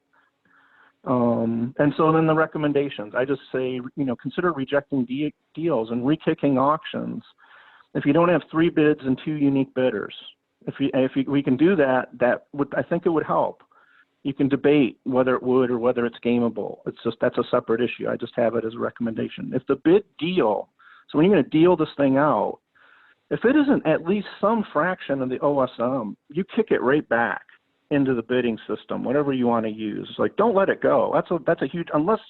Speaker 2: And so then the recommendations, I just say, consider rejecting deals and re-kicking auctions if you don't have 3 bids and 2 unique bidders. If we can do that, I think it would help. You can debate whether it would or whether it's gameable. That's a separate issue. I just have it as a recommendation. If the bid deal, so when you're going to deal this thing out, if it isn't at least some fraction of the OSM, you kick it right back into the bidding system, whatever you want to use. Like, don't let it go. That's a huge, unless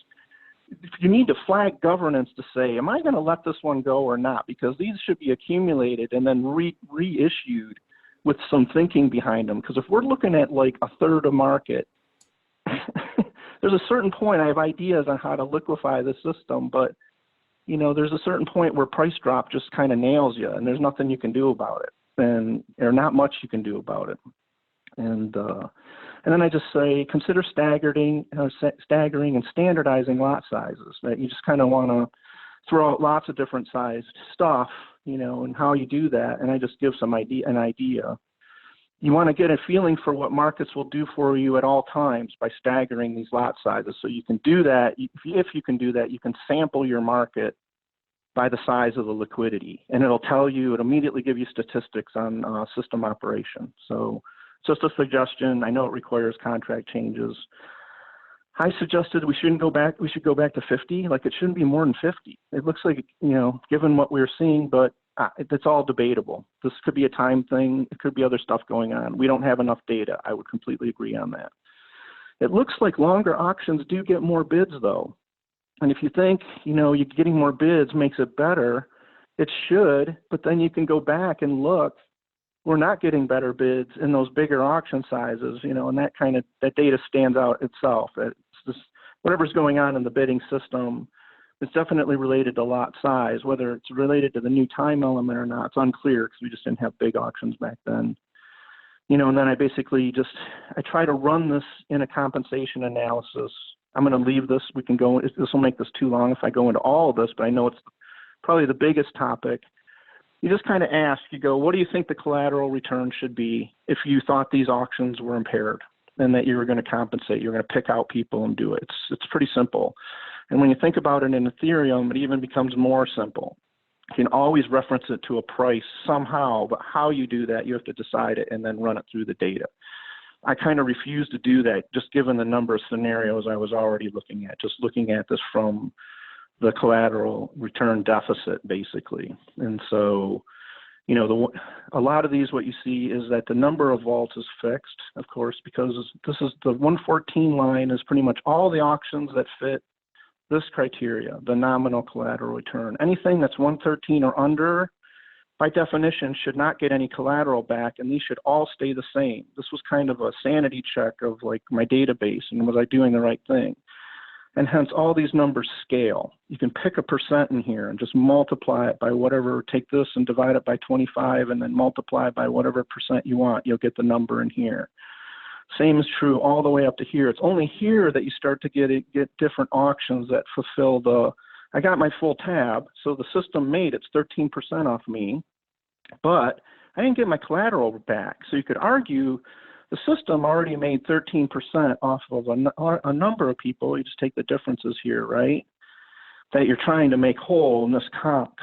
Speaker 2: you need to flag governance to say, am I going to let this one go or not? Because these should be accumulated and then reissued with some thinking behind them. Because if we're looking at like a third of market, there's a certain point, I have ideas on how to liquefy the system, but there's a certain point where price drop just kind of nails you, and there's nothing you can do about it, and or not much you can do about it. And then I just say, consider staggering and standardizing lot sizes. That you just kind of want to throw out lots of different sized stuff, and how you do that. And I just give an idea. You want to get a feeling for what markets will do for you at all times by staggering these lot sizes. So you can do that. If you can do that, you can sample your market by the size of the liquidity. And it'll tell you, it'll immediately give you statistics on system operation. So just a suggestion. I know it requires contract changes. I suggested we shouldn't go back. We should go back to 50. Like, it shouldn't be more than 50. It looks like, you know, given what we're seeing, but it's all debatable. This could be a time thing. It could be other stuff going on. We don't have enough data. I would completely agree on that. It looks like longer auctions do get more bids, though. And if you think, you know, you're getting more bids makes it better, it should, but then you can go back and look. We're not getting better bids in those bigger auction sizes, you know, and that data stands out itself. It's just whatever's going on in the bidding system. It's definitely related to lot size. Whether it's related to the new time element or not, it's unclear because we just didn't have big auctions back then. You know, and then I try to run this in a compensation analysis. I'm going to leave this. We can go, this will make this too long if I go into all of this, but I know it's probably the biggest topic. You just kind of ask, you go, what do you think the collateral return should be if you thought these auctions were impaired and that you were going to compensate, you're going to pick out people and do it. It's pretty simple. And when you think about it in Ethereum, it even becomes more simple. You can always reference it to a price somehow, but how you do that, you have to decide it and then run it through the data. I kind of refuse to do that, just given the number of scenarios I was already looking at, just looking at this from the collateral return deficit, basically. And so, you know, a lot of these, what you see is that the number of vaults is fixed, of course, because this is the 114 line is pretty much all the auctions that fit this criteria, the nominal collateral return. Anything that's 113 or under, by definition, should not get any collateral back, and these should all stay the same. This was kind of a sanity check of like my database and was I doing the right thing? And hence all these numbers scale. You can pick a percent in here and just multiply it by whatever, take this and divide it by 25 and then multiply it by whatever percent you want. You'll get the number in here. Same is true all the way up to here. It's only here that you start to get different auctions that fulfill I got my full tab, so the system made it's 13% off me, but I didn't get my collateral back. So you could argue the system already made 13% off of a number of people. You just take the differences here, right? That you're trying to make whole in this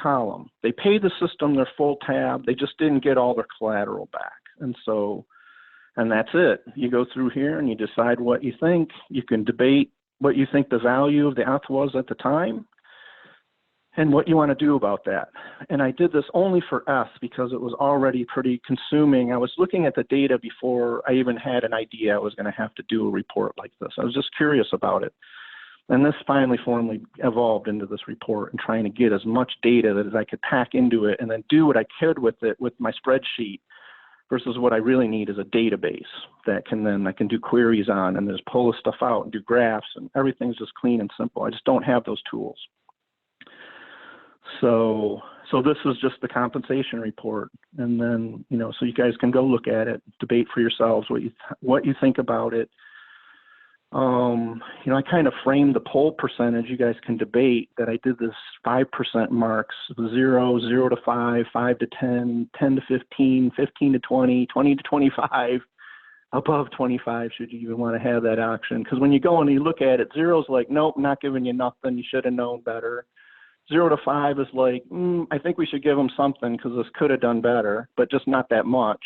Speaker 2: column. They paid the system their full tab. They just didn't get all their collateral back. And that's it. You go through here and you decide what you think. You can debate what you think the value of the ETH was at the time and what you want to do about that. And I did this only for ETH because it was already pretty consuming. I was looking at the data before I even had an idea I was going to have to do a report like this. I was just curious about it. And this finally formally evolved into this report and trying to get as much data as I could pack into it and then do what I could with it with my spreadsheet versus what I really need is a database that I can do queries on and just pull the stuff out and do graphs and everything's just clean and simple. I just don't have those tools. So this was just the compensation report. And then, you know, so you guys can go look at it, debate for yourselves what you think about it. You know, I kind of framed the poll percentage. You guys can debate that I did this 5% marks, 0, 0 to 5, 5 to 10, 10 to 15, 15 to 20, 20 to 25, above 25 should you even want to have that auction. Because when you go and you look at it, 0 is like, nope, not giving you nothing. You should have known better. 0 to 5 is like, I think we should give them something because this could have done better, but just not that much.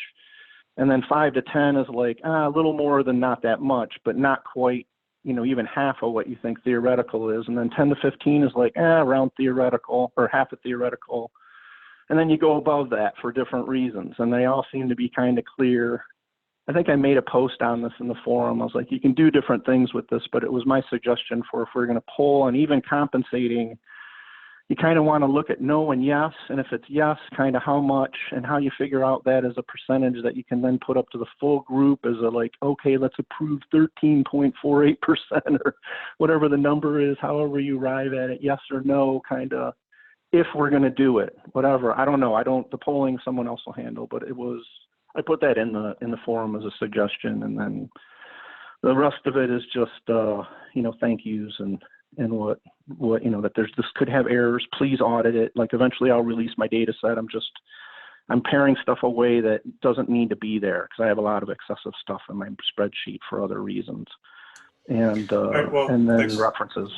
Speaker 2: And then 5 to 10 is like, a little more than not that much, but not quite, you know, even half of what you think theoretical is. And then 10 to 15 is like, around theoretical or half a theoretical. And then you go above that for different reasons. And they all seem to be kind of clear. I think I made a post on this in the forum. I was like, you can do different things with this, but it was my suggestion for if we're going to poll and even compensating, you kind of want to look at no and yes, and if it's yes, kind of how much and how you figure out that as a percentage that you can then put up to the full group as a like, okay, let's approve 13.48% or whatever the number is, however you arrive at it, yes or no, kind of, if we're going to do it, whatever. I don't know. The polling someone else will handle, but I put that in the forum as a suggestion, and then the rest of it is just, you know, thank yous and what you know, that this could have errors, please audit it. Like eventually I'll release my data set. I'm paring stuff away that doesn't need to be there because I have a lot of excessive stuff in my spreadsheet for other reasons. And
Speaker 1: right, well,
Speaker 2: and then
Speaker 1: thanks.
Speaker 2: references.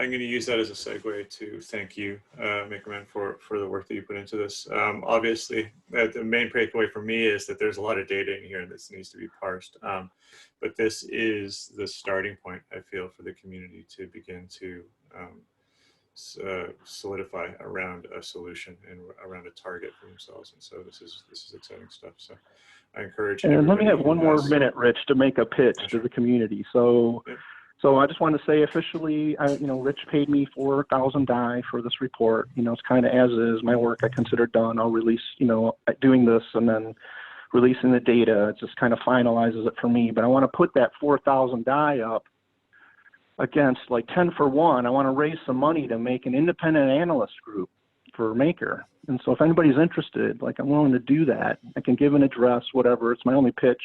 Speaker 1: I'm going to use that as a segue to thank you, MakerMan, for the work that you put into this. Obviously, the main takeaway for me is that there's a lot of data in here that needs to be parsed. But this is the starting point, I feel, for the community to begin to solidify around a solution and around a target for themselves. And so this is exciting stuff. So I encourage.
Speaker 2: And let me have one more
Speaker 1: has,
Speaker 2: minute, Rich, to make a pitch to the community. So.
Speaker 1: Yep.
Speaker 2: So I just want to say officially, Rich paid me 4,000 DAI for this report. It's kind of as is. My work I consider done. I'll release, doing this and then releasing the data. It just kind of finalizes it for me. But I want to put that 4,000 DAI up against like 10 for 1. I want to raise some money to make an independent analyst group for Maker. And so if anybody's interested, like I'm willing to do that. I can give an address, whatever. It's my only pitch.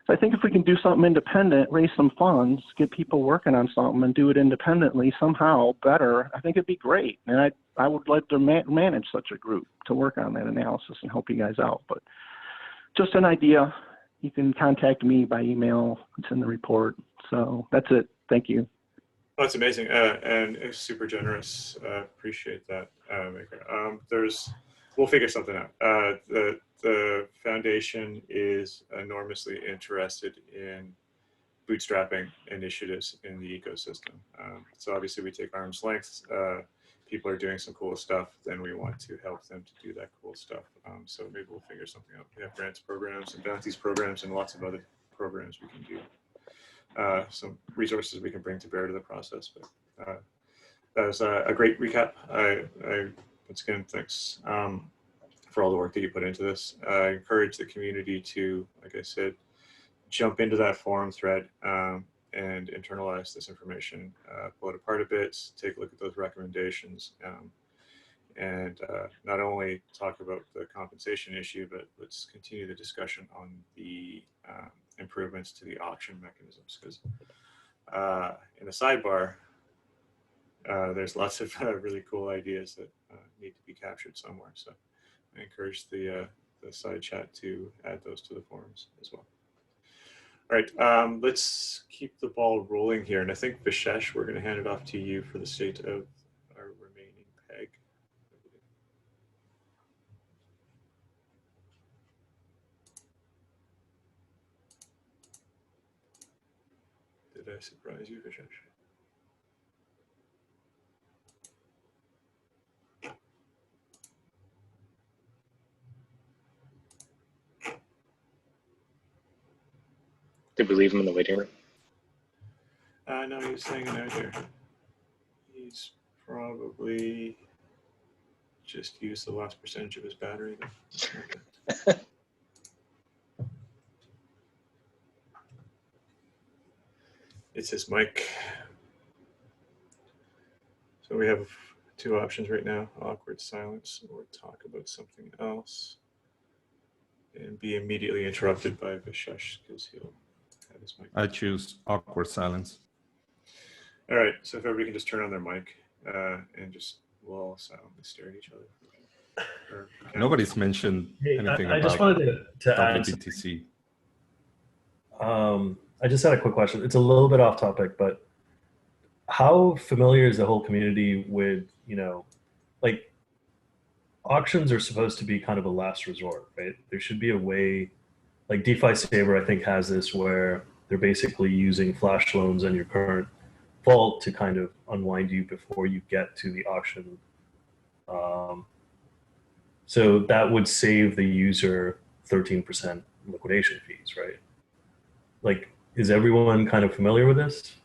Speaker 2: So I think if we can do something independent, raise some funds, get people working on something and do it independently somehow better, I think it'd be great. And I would like to manage such a group to work on that analysis and help you guys out. But just an idea. You can contact me by email. It's in the report. So that's it. Thank you.
Speaker 1: Oh, that's amazing and it's super generous. Appreciate that, Maker. We'll figure something out. The foundation is enormously interested in bootstrapping initiatives in the ecosystem. So obviously we take arm's length. People are doing some cool stuff, then we want to help them to do that cool stuff. So maybe we'll figure something out. We have grants programs and bounties programs and lots of other programs we can do. Some resources we can bring to bear to the process. But that was a great recap. I once again, thanks for all the work that you put into this. I encourage the community to, like I said, jump into that forum thread and internalize this information, pull it apart a bit, take a look at those recommendations, and not only talk about the compensation issue, but let's continue the discussion on the improvements to the auction mechanisms. Because in the sidebar, there's lots of really cool ideas that need to be captured somewhere. So I encourage the side chat to add those to the forums as well. All right, let's keep the ball rolling here. And I think, Vishesh, we're going to hand it off to you for the state of our remaining peg. Did I surprise you, Vishesh?
Speaker 9: Did we leave him in the waiting room?
Speaker 1: No, he was hanging out here. He's probably just used the last percentage of his battery. It's his mic. So we have two options right now: awkward silence or talk about something else, and be immediately interrupted by Vishesh because he'll have his mic.
Speaker 10: I choose awkward silence.
Speaker 1: All right, so if everybody can just turn on their mic and just we'll all silently stare at each other.
Speaker 10: Nobody's mentioned anything
Speaker 11: I
Speaker 10: about
Speaker 11: just wanted to add
Speaker 10: WBTC.
Speaker 11: I just had a quick question. It's a little bit off topic, but how familiar is the whole community with, like auctions are supposed to be kind of a last resort, right? There should be a way, like DeFi Saber, I think has this where they're basically using flash loans on your current vault to kind of unwind you before you get to the auction. So that would save the user 13% liquidation fees, right? Like, is everyone kind of familiar with this?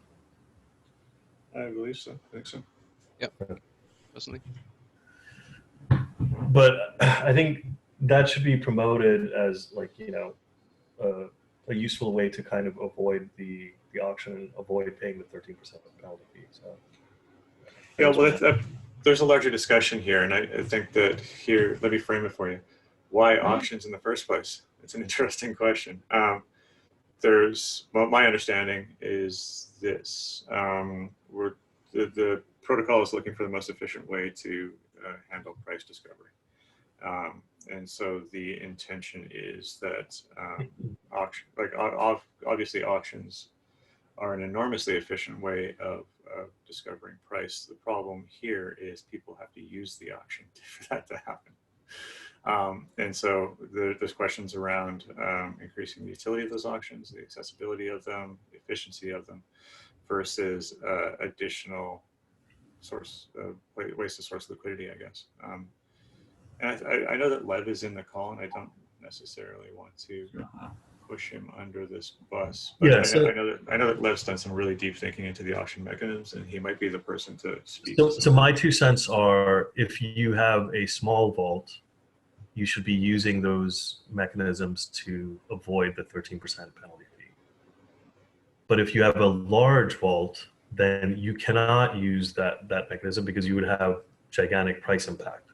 Speaker 1: I believe so. I think so.
Speaker 3: Yep. Personally.
Speaker 11: But I think that should be promoted as like, a useful way to kind of avoid the auction and avoid paying the 13% penalty fee. So,
Speaker 1: yeah, well, there's a larger discussion here, and I think that here, let me frame it for you. Why auctions in the first place? It's an interesting question. My understanding is this. The protocol is looking for the most efficient way to handle price discovery. And so the intention is that obviously auctions are an enormously efficient way of discovering price. The problem here is people have to use the auction for that to happen. And so there's questions around increasing the utility of those auctions, the accessibility of them, the efficiency of them, versus additional ways to source liquidity, I guess. And I know that Lev is in the call, and I don't necessarily want to push him under this bus. But
Speaker 11: Yeah,
Speaker 1: I know that Lev's done some really deep thinking into the auction mechanisms, and he might be the person to speak.
Speaker 11: So my 2 cents are, if you have a small vault, you should be using those mechanisms to avoid the 13% penalty fee. But if you have a large vault, then you cannot use that mechanism because you would have gigantic price impact.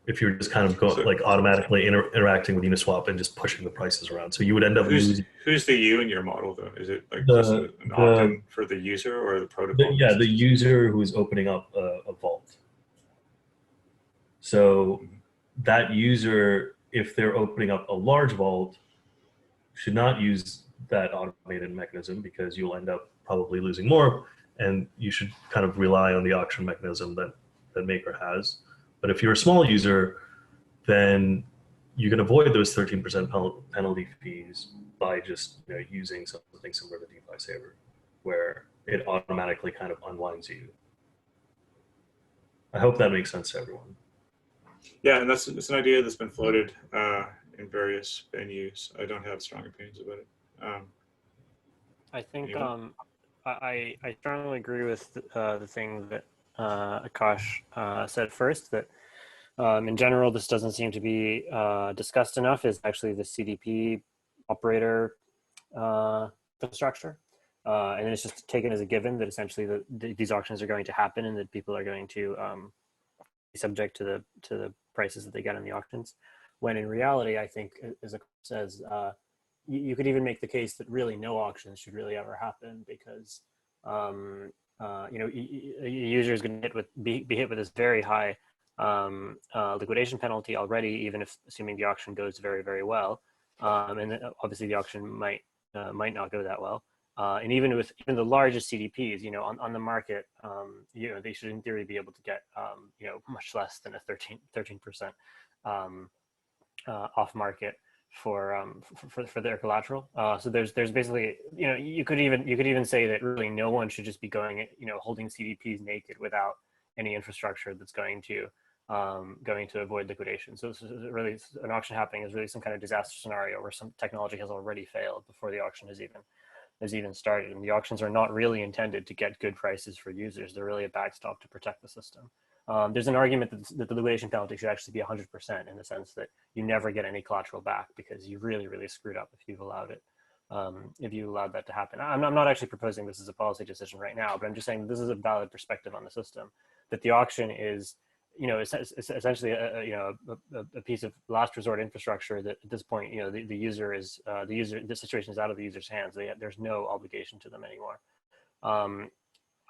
Speaker 11: If you're just kind of like automatically interacting with Uniswap and just pushing the prices around. So you would end up losing.
Speaker 1: Who's the you in your model, though? Is it like just an opt-in for the user or the protocol?
Speaker 11: The user who is opening up a vault. So that user, if they're opening up a large vault, should not use that automated mechanism because you'll end up probably losing more, and you should kind of rely on the auction mechanism that Maker has. But if you're a small user, then you can avoid those 13% penalty fees by just using something similar to DeFi Saver, where it automatically kind of unwinds you. I hope that makes sense to everyone.
Speaker 1: Yeah, and it's an idea that's been floated in various venues. I don't have strong opinions about it.
Speaker 9: I think I strongly agree with the thing that Akash said first, that in general, this doesn't seem to be discussed enough, is actually the CDP operator infrastructure. And it's just taken as a given that essentially these auctions are going to happen and that people are going to be subject to the prices that they get in the auctions. When in reality, I think, as Akash says, you could even make the case that really no auctions should really ever happen because a user is going to be hit with this very high liquidation penalty already, even if assuming the auction goes very, very well, and then obviously the auction might not go that well. And even the largest CDPs, on the market, they should in theory be able to get much less than a 13% off market for their collateral. So there's basically, you could even say that really no one should just be going, holding CDPs naked without any infrastructure that's going to avoid liquidation. So really, an auction happening is really some kind of disaster scenario where some technology has already failed before the auction has even started. And the auctions are not really intended to get good prices for users. They're really a backstop to protect the system. There's an argument that the liquidation penalty should actually be 100% in the sense that you never get any collateral back because you really, really screwed up if you've allowed it. If you allowed that to happen. I'm not actually proposing this as a policy decision right now, but I'm just saying this is a valid perspective on the system, that the auction is, essentially a piece of last resort infrastructure that at this point, the situation is out of the user's hands. There's no obligation to them anymore.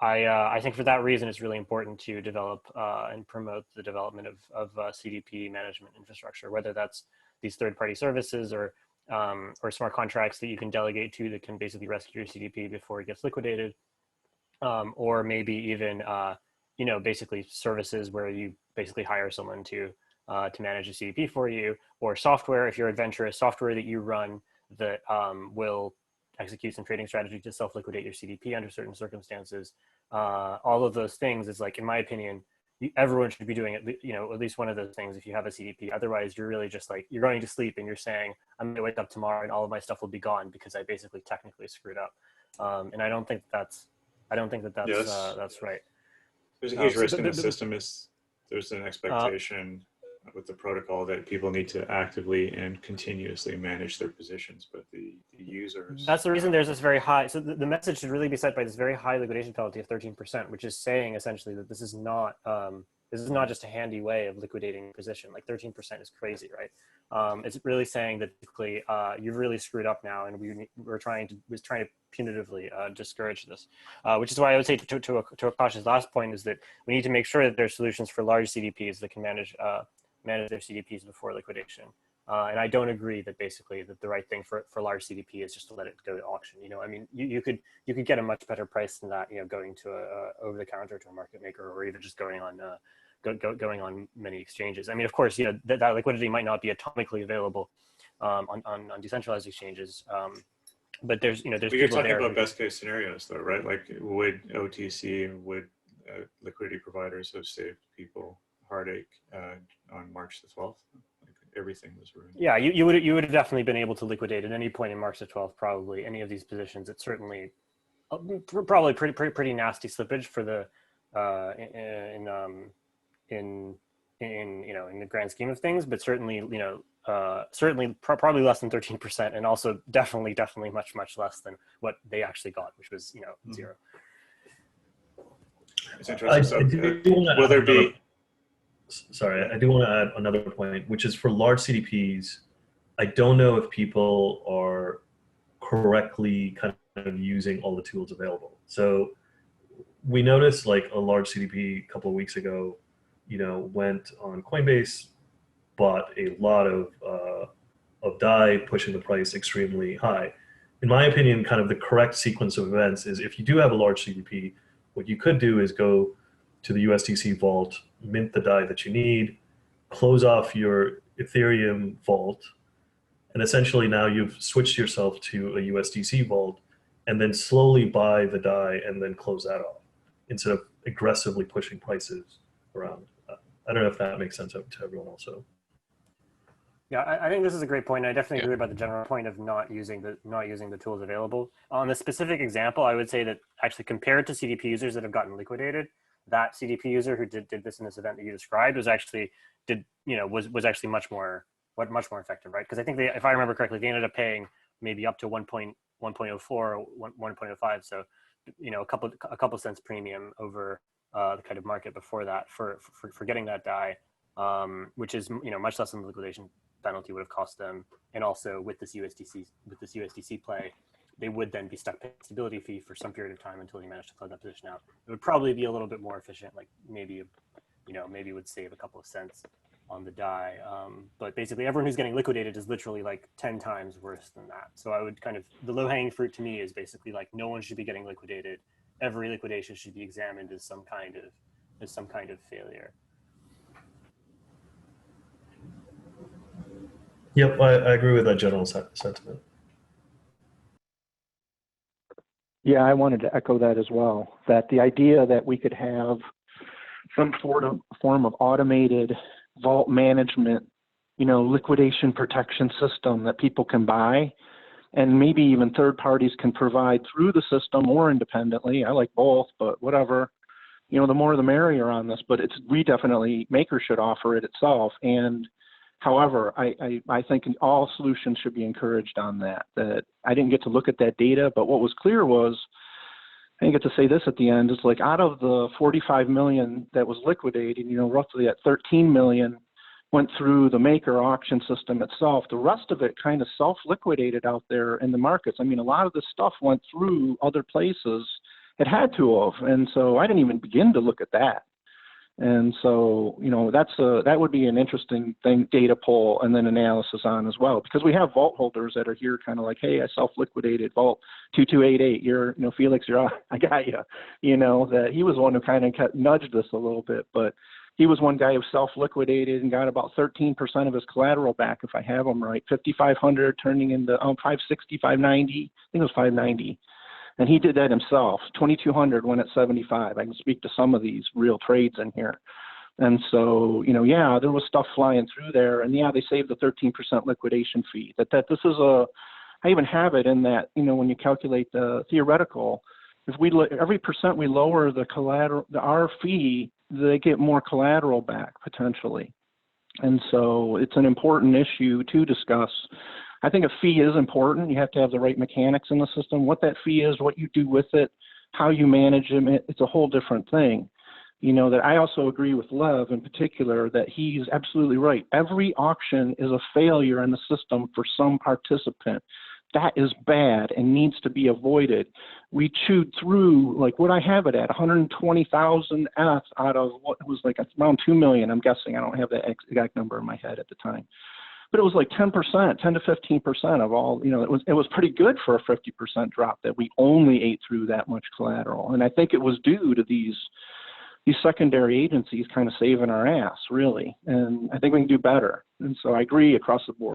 Speaker 9: I think for that reason, it's really important to develop and promote the development of CDP management infrastructure, whether that's these third-party services or smart contracts that you can delegate to that can basically rescue your CDP before it gets liquidated, or maybe even basically services where you basically hire someone to manage a CDP for you, or software, if you're adventurous, software that you run that will execute some trading strategy to self-liquidate your CDP under certain circumstances. All of those things is, like, in my opinion, everyone should be doing it, at least one of those things if you have a CDP. Otherwise, you're really just like, you're going to sleep and you're saying, I'm going to wake up tomorrow and all of my stuff will be gone because I basically technically screwed up. And I don't think that's right.
Speaker 1: There's a huge risk in the system. There's an expectation with the protocol that people need to actively and continuously manage their positions, but the users.
Speaker 9: That's the reason there's this very high. So the message should really be set by this very high liquidation penalty of 13%, which is saying essentially that this is not just a handy way of liquidating a position. Like 13% is crazy, right? It's really saying that basically you've really screwed up now, and we're trying to punitively discourage this. Which is why I would say to Akash's last point is that we need to make sure that there's solutions for large CDPs that can manage their CDPs before liquidation. And I don't agree that basically that the right thing for large CDP is just to let it go to auction. I mean, you could get a much better price than that, going to a over the counter to a market maker, or even just going on going on many exchanges. I mean, of course, that liquidity might not be atomically available on decentralized exchanges, but there's there's
Speaker 1: But you're
Speaker 9: people
Speaker 1: talking
Speaker 9: there.
Speaker 1: about best case scenarios, though, right? Like, would OTC and would liquidity providers have saved people heartache on March the 12th? Like, everything was ruined.
Speaker 9: Yeah, you would have definitely been able to liquidate at any point in March the 12th, probably any of these positions. It's certainly probably pretty nasty slippage for the in the grand scheme of things, but certainly probably less than 13%, and also definitely much less than what they actually got, which was zero.
Speaker 1: It's interesting. So will there be?
Speaker 11: Sorry, I do want to add another point, which is for large CDPs. I don't know if people are correctly kind of using all the tools available. So we noticed like a large CDP a couple of weeks ago, went on Coinbase, bought a lot of DAI, pushing the price extremely high. In my opinion, kind of the correct sequence of events is, if you do have a large CDP, what you could do is go to the USDC vault, mint the DAI that you need, close off your Ethereum vault, and essentially now you've switched yourself to a USDC vault, and then slowly buy the DAI and then close that off, instead of aggressively pushing prices around. I don't know if that makes sense to everyone also.
Speaker 9: Yeah, I think this is a great point. I definitely agree about the general point of not using the tools available. On the specific example, I would say that actually, compared to CDP users that have gotten liquidated, that CDP user who did this in this event that you described was actually actually much more effective, right? Because I think if I remember correctly, they ended up paying maybe up to 1.04 or 1.05, so a couple cents premium over the kind of market before that for getting that DAI, which is much less than the liquidation penalty would have cost them. And also with this USDC play, they would then be stuck paying a stability fee for some period of time until they manage to close that position out. It would probably be a little bit more efficient, like maybe it would save a couple of cents on the DAI. But basically everyone who's getting liquidated is literally like 10 times worse than that. So I would the low hanging fruit to me is basically like, no one should be getting liquidated. Every liquidation should be examined as some kind of failure.
Speaker 11: Yep, I agree with that general sentiment.
Speaker 2: Yeah, I wanted to echo that as well, that the idea that we could have some form of automated vault management, liquidation protection system that people can buy, and maybe even third parties can provide through the system or independently. I like both, but whatever. The more the merrier on this, but we definitely, Maker should offer it itself. And however, I think all solutions should be encouraged on that. That I didn't get to look at that data, but what was clear was, I didn't get to say this at the end, it's like out of the 45 million that was liquidated, roughly at 13 million went through the Maker auction system itself. The rest of it kind of self-liquidated out there in the markets. I mean, a lot of this stuff went through other places. It had to have, and so I didn't even begin to look at that. And so, that would be an interesting thing, data pull and then analysis on as well, because we have vault holders that are here kind of like, hey, I self-liquidated vault 2288. Felix, I got you. That he was one who kind of nudged us a little bit, but he was one guy who self-liquidated and got about 13% of his collateral back, if I have them right. 5,500 turning into 560, 590. I think it was 590. And he did that himself. 2,200 went at 75. I can speak to some of these real trades in here. And so, yeah, there was stuff flying through there. And yeah, they saved the 13% liquidation fee. That this is I even have it in that, when you calculate the theoretical, if every percent we lower the collateral, our fee, they get more collateral back potentially. And so it's an important issue to discuss. I think a fee is important. You have to have the right mechanics in the system. What that fee is, what you do with it, how you manage it, it's a whole different thing. That I also agree with Lev in particular that he's absolutely right. Every auction is a failure in the system for some participant. That is bad and needs to be avoided. We chewed through, like what I have it at, 120,000 F out of what was like around 2 million, I'm guessing. I don't have the exact number in my head at the time. but it was like 10%, 10 to 15% of all, it was pretty good for a 50% drop that we only ate through that much collateral. And I think it was due to these secondary agencies kind of saving our ass, really. And I think we can do better. And so I agree across the board.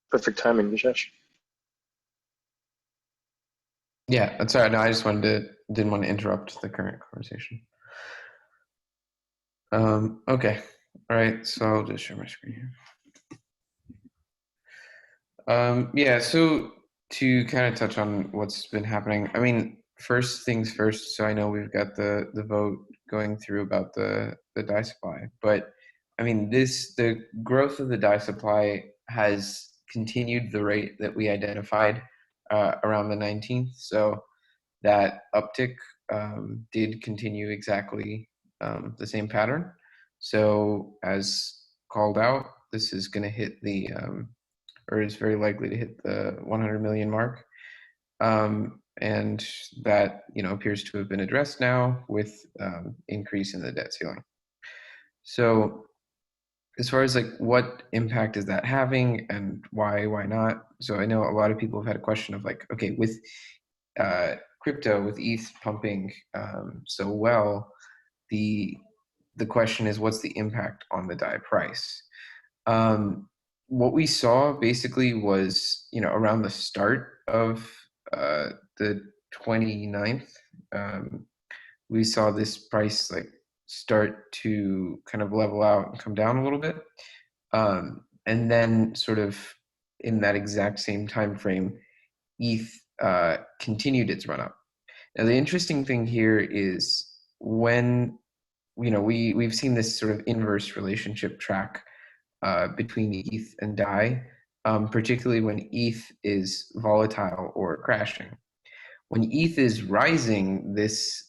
Speaker 11: Perfect timing, Vishesh.
Speaker 12: Yeah, that's all right. No, I just didn't want to interrupt the current conversation. Okay. All right. So I'll just share my screen here. Yeah. So to kind of touch on what's been happening, I mean, first things first. So I know we've got the vote going through about the dye supply, but I mean, the growth of the dye supply has continued the rate that we identified around the 19th. So that uptick did continue exactly the same pattern. So as called out, this is going to hit or is very likely to hit the 100 million mark. And that, appears to have been addressed now with increase in the debt ceiling. So as far as like what impact is that having and why not? So I know a lot of people have had a question of like, okay, with crypto, with ETH pumping so well, the question is what's the impact on the DAI price? What we saw basically was, around the start of the 29th, we saw this price like start to kind of level out and come down a little bit. And then sort of in that exact same time frame, ETH continued its run up. Now the interesting thing here is when we've seen this sort of inverse relationship track between ETH and DAI, particularly when ETH is volatile or crashing. When ETH is rising, this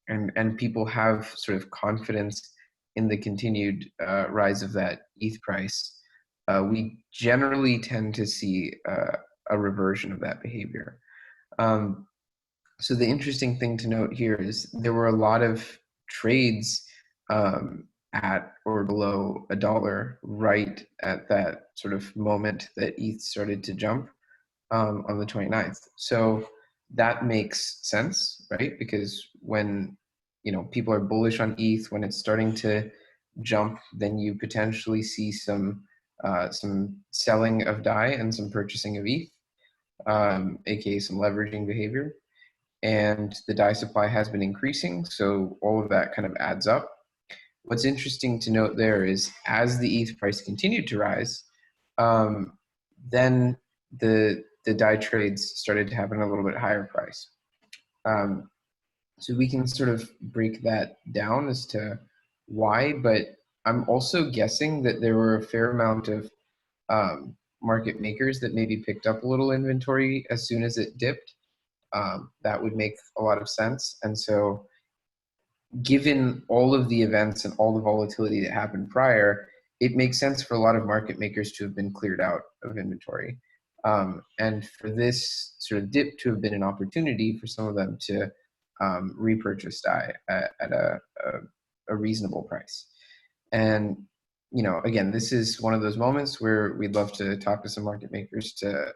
Speaker 12: and people have sort of confidence in the continued rise of that ETH price, we generally tend to see a reversion of that behavior. So the interesting thing to note here is there were a lot of trades at or below $1 right at that sort of moment that ETH started to jump on the 29th. So that makes sense, right? Because when people are bullish on ETH, when it's starting to jump, then you potentially see some selling of DAI and some purchasing of ETH, aka some leveraging behavior. And the DAI supply has been increasing, so all of that kind of adds up. What's interesting to note there is as the ETH price continued to rise, then the DAI trades started to happen at a little bit higher price. So we can sort of break that down as to why, but I'm also guessing that there were a fair amount of market makers that maybe picked up a little inventory as soon as it dipped. That would make a lot of sense. And so given all of the events and all the volatility that happened prior, it makes sense for a lot of market makers to have been cleared out of inventory. And for this sort of dip to have been an opportunity for some of them to repurchase DAI at a reasonable price. And, again, this is one of those moments where we'd love to talk to some market makers to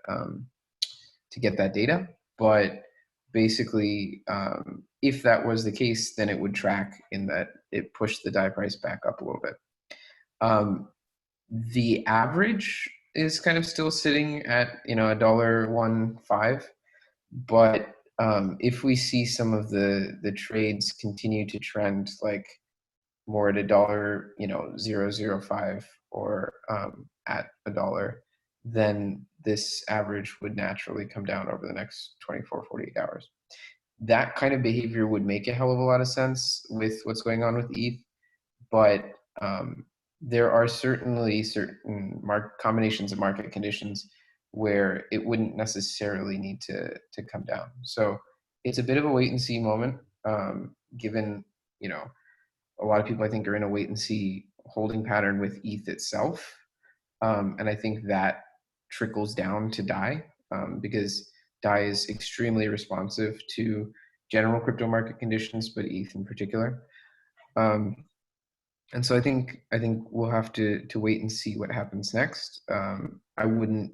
Speaker 12: get that data. But basically, if that was the case, then it would track in that it pushed the DAI price back up a little bit. The average is kind of still sitting at $1.15, but if we see some of the trades continue to trend like more at $1.005 or at $1, then this average would naturally come down over the next 24, 48 hours. That kind of behavior would make a hell of a lot of sense with what's going on with ETH, but there are certainly certain combinations of market conditions where it wouldn't necessarily need to come down. So it's a bit of a wait and see moment, given, a lot of people I think are in a wait and see holding pattern with ETH itself. And I think that trickles down to DAI because DAI is extremely responsive to general crypto market conditions, but ETH in particular. And so I think we'll have to wait and see what happens next. I wouldn't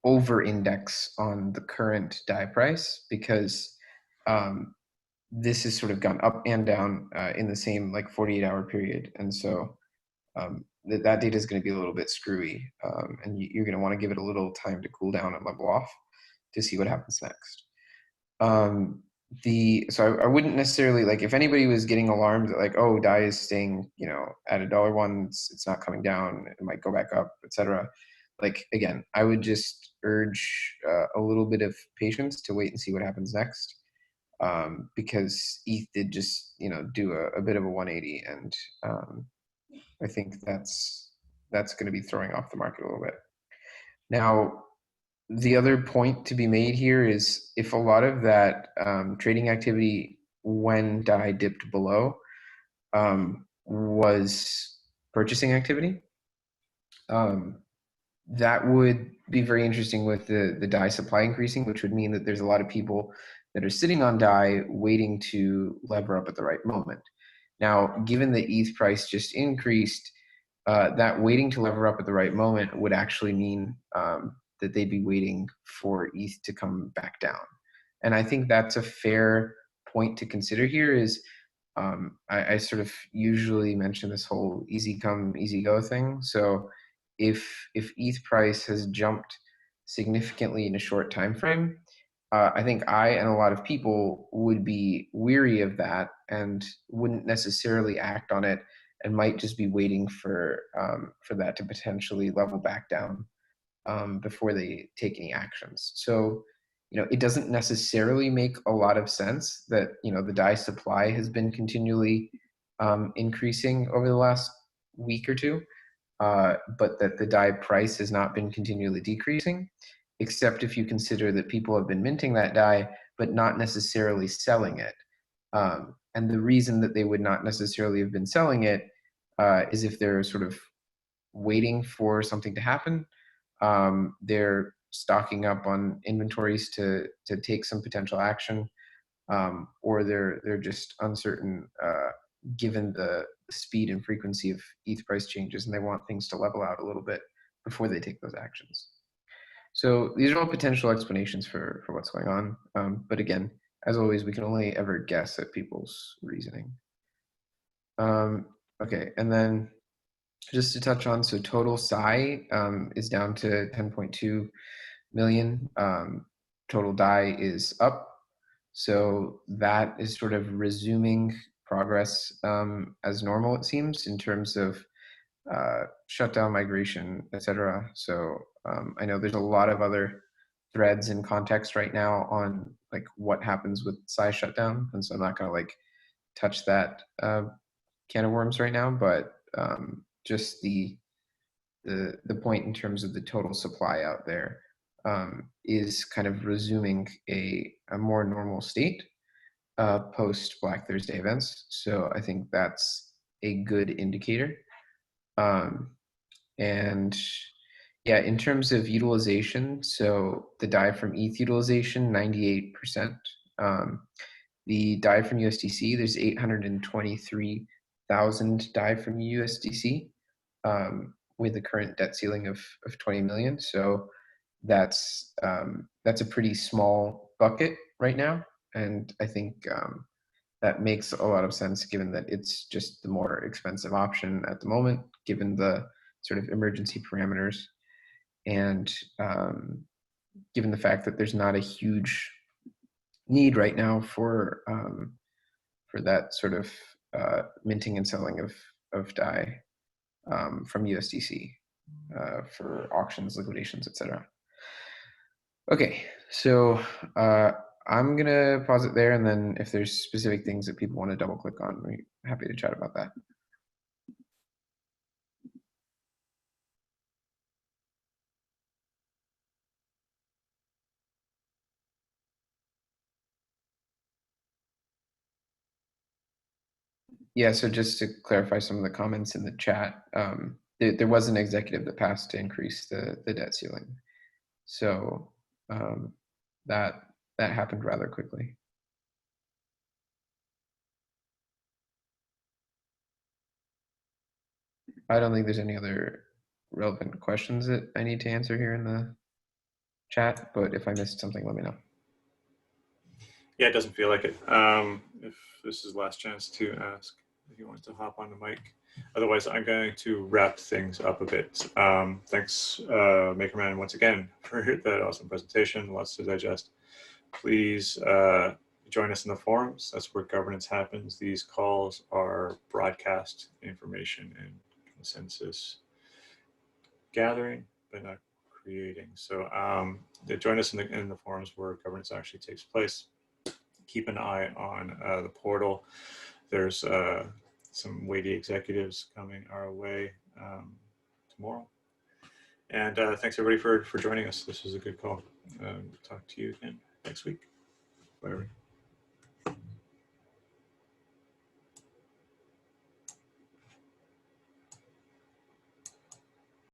Speaker 12: over-index on the current DAI price because this has sort of gone up and down in the same like 48-hour period, and so that data is going to be a little bit screwy, and you're going to want to give it a little time to cool down and level off to see what happens next. So I wouldn't necessarily, like, if anybody was getting alarmed that like, oh, DAI is staying, you know, at $1.01, it's not coming down, it might go back up, etc. Like, again, I would just urge a little bit of patience to wait and see what happens next, because ETH did just, you know, do a bit of a 180, and I think that's going to be throwing off the market a little bit. Now, the other point to be made here is if a lot of that trading activity when DAI dipped below was purchasing activity, that would be very interesting with the DAI supply increasing, which would mean that there's a lot of people that are sitting on DAI waiting to lever up at the right moment. Now, given the ETH price just increased, that waiting to lever up at the right moment would actually mean that they'd be waiting for ETH to come back down. And I think that's a fair point to consider here is, I sort of usually mention this whole easy come, easy go thing. So if ETH price has jumped significantly in a short time frame, I think I and a lot of people would be weary of that and wouldn't necessarily act on it, and might just be waiting for that to potentially level back down before they take any actions. So, you know, it doesn't necessarily make a lot of sense that, you know, the DAI supply has been continually increasing over the last week or two, but that the DAI price has not been continually decreasing, except if you consider that people have been minting that DAI, but not necessarily selling it. And the reason that they would not necessarily have been selling it is if they're sort of waiting for something to happen. They're stocking up on inventories to take some potential action, or they're just uncertain given the speed and frequency of ETH price changes, and they want things to level out a little bit before they take those actions. So these are all potential explanations for what's going on. But again, as always, we can only ever guess at people's reasoning. Okay, and then just to touch on, so total SAI is down to 10.2 million. Total DAI is up. So that is sort of resuming progress as normal, it seems, in terms of shutdown migration, etc. So I know there's a lot of other threads in context right now on like what happens with SAI shutdown, and so I'm not going to like touch that can of worms right now, but just the point in terms of the total supply out there is kind of resuming a more normal state post Black Thursday events. So I think that's a good indicator. And yeah, in terms of utilization, so the DAI from ETH utilization, 98%. The DAI from USDC, there's 823,000 DAI from USDC with the current debt ceiling of 20 million. So that's a pretty small bucket right now. And I think that makes a lot of sense given that it's just the more expensive option at the moment, given the sort of emergency parameters, and given the fact that there's not a huge need right now for that sort of minting and selling of DAI from USDC for auctions, liquidations, etc. Okay, so I'm gonna pause it there, and then if there's specific things that people want to double click on, we're happy to chat about that. Yeah, so just to clarify some of the comments in the chat, there was an executive that passed to increase the debt ceiling. So that happened rather quickly. I don't think there's any other relevant questions that I need to answer here in the chat, but if I missed something, let me know.
Speaker 1: Yeah, it doesn't feel like it. If this is the last chance to ask, if you want to hop on the mic. Otherwise, I'm going to wrap things up a bit. Thanks, MakerMan, once again for that awesome presentation. Lots to digest. Please join us in the forums. That's where governance happens. These calls are broadcast information and consensus gathering, but not creating. So join us in the forums where governance actually takes place. Keep an eye on the portal. There's some weighty executives coming our way tomorrow. And thanks everybody for joining us. This was a good call. Talk to you again next week. Bye.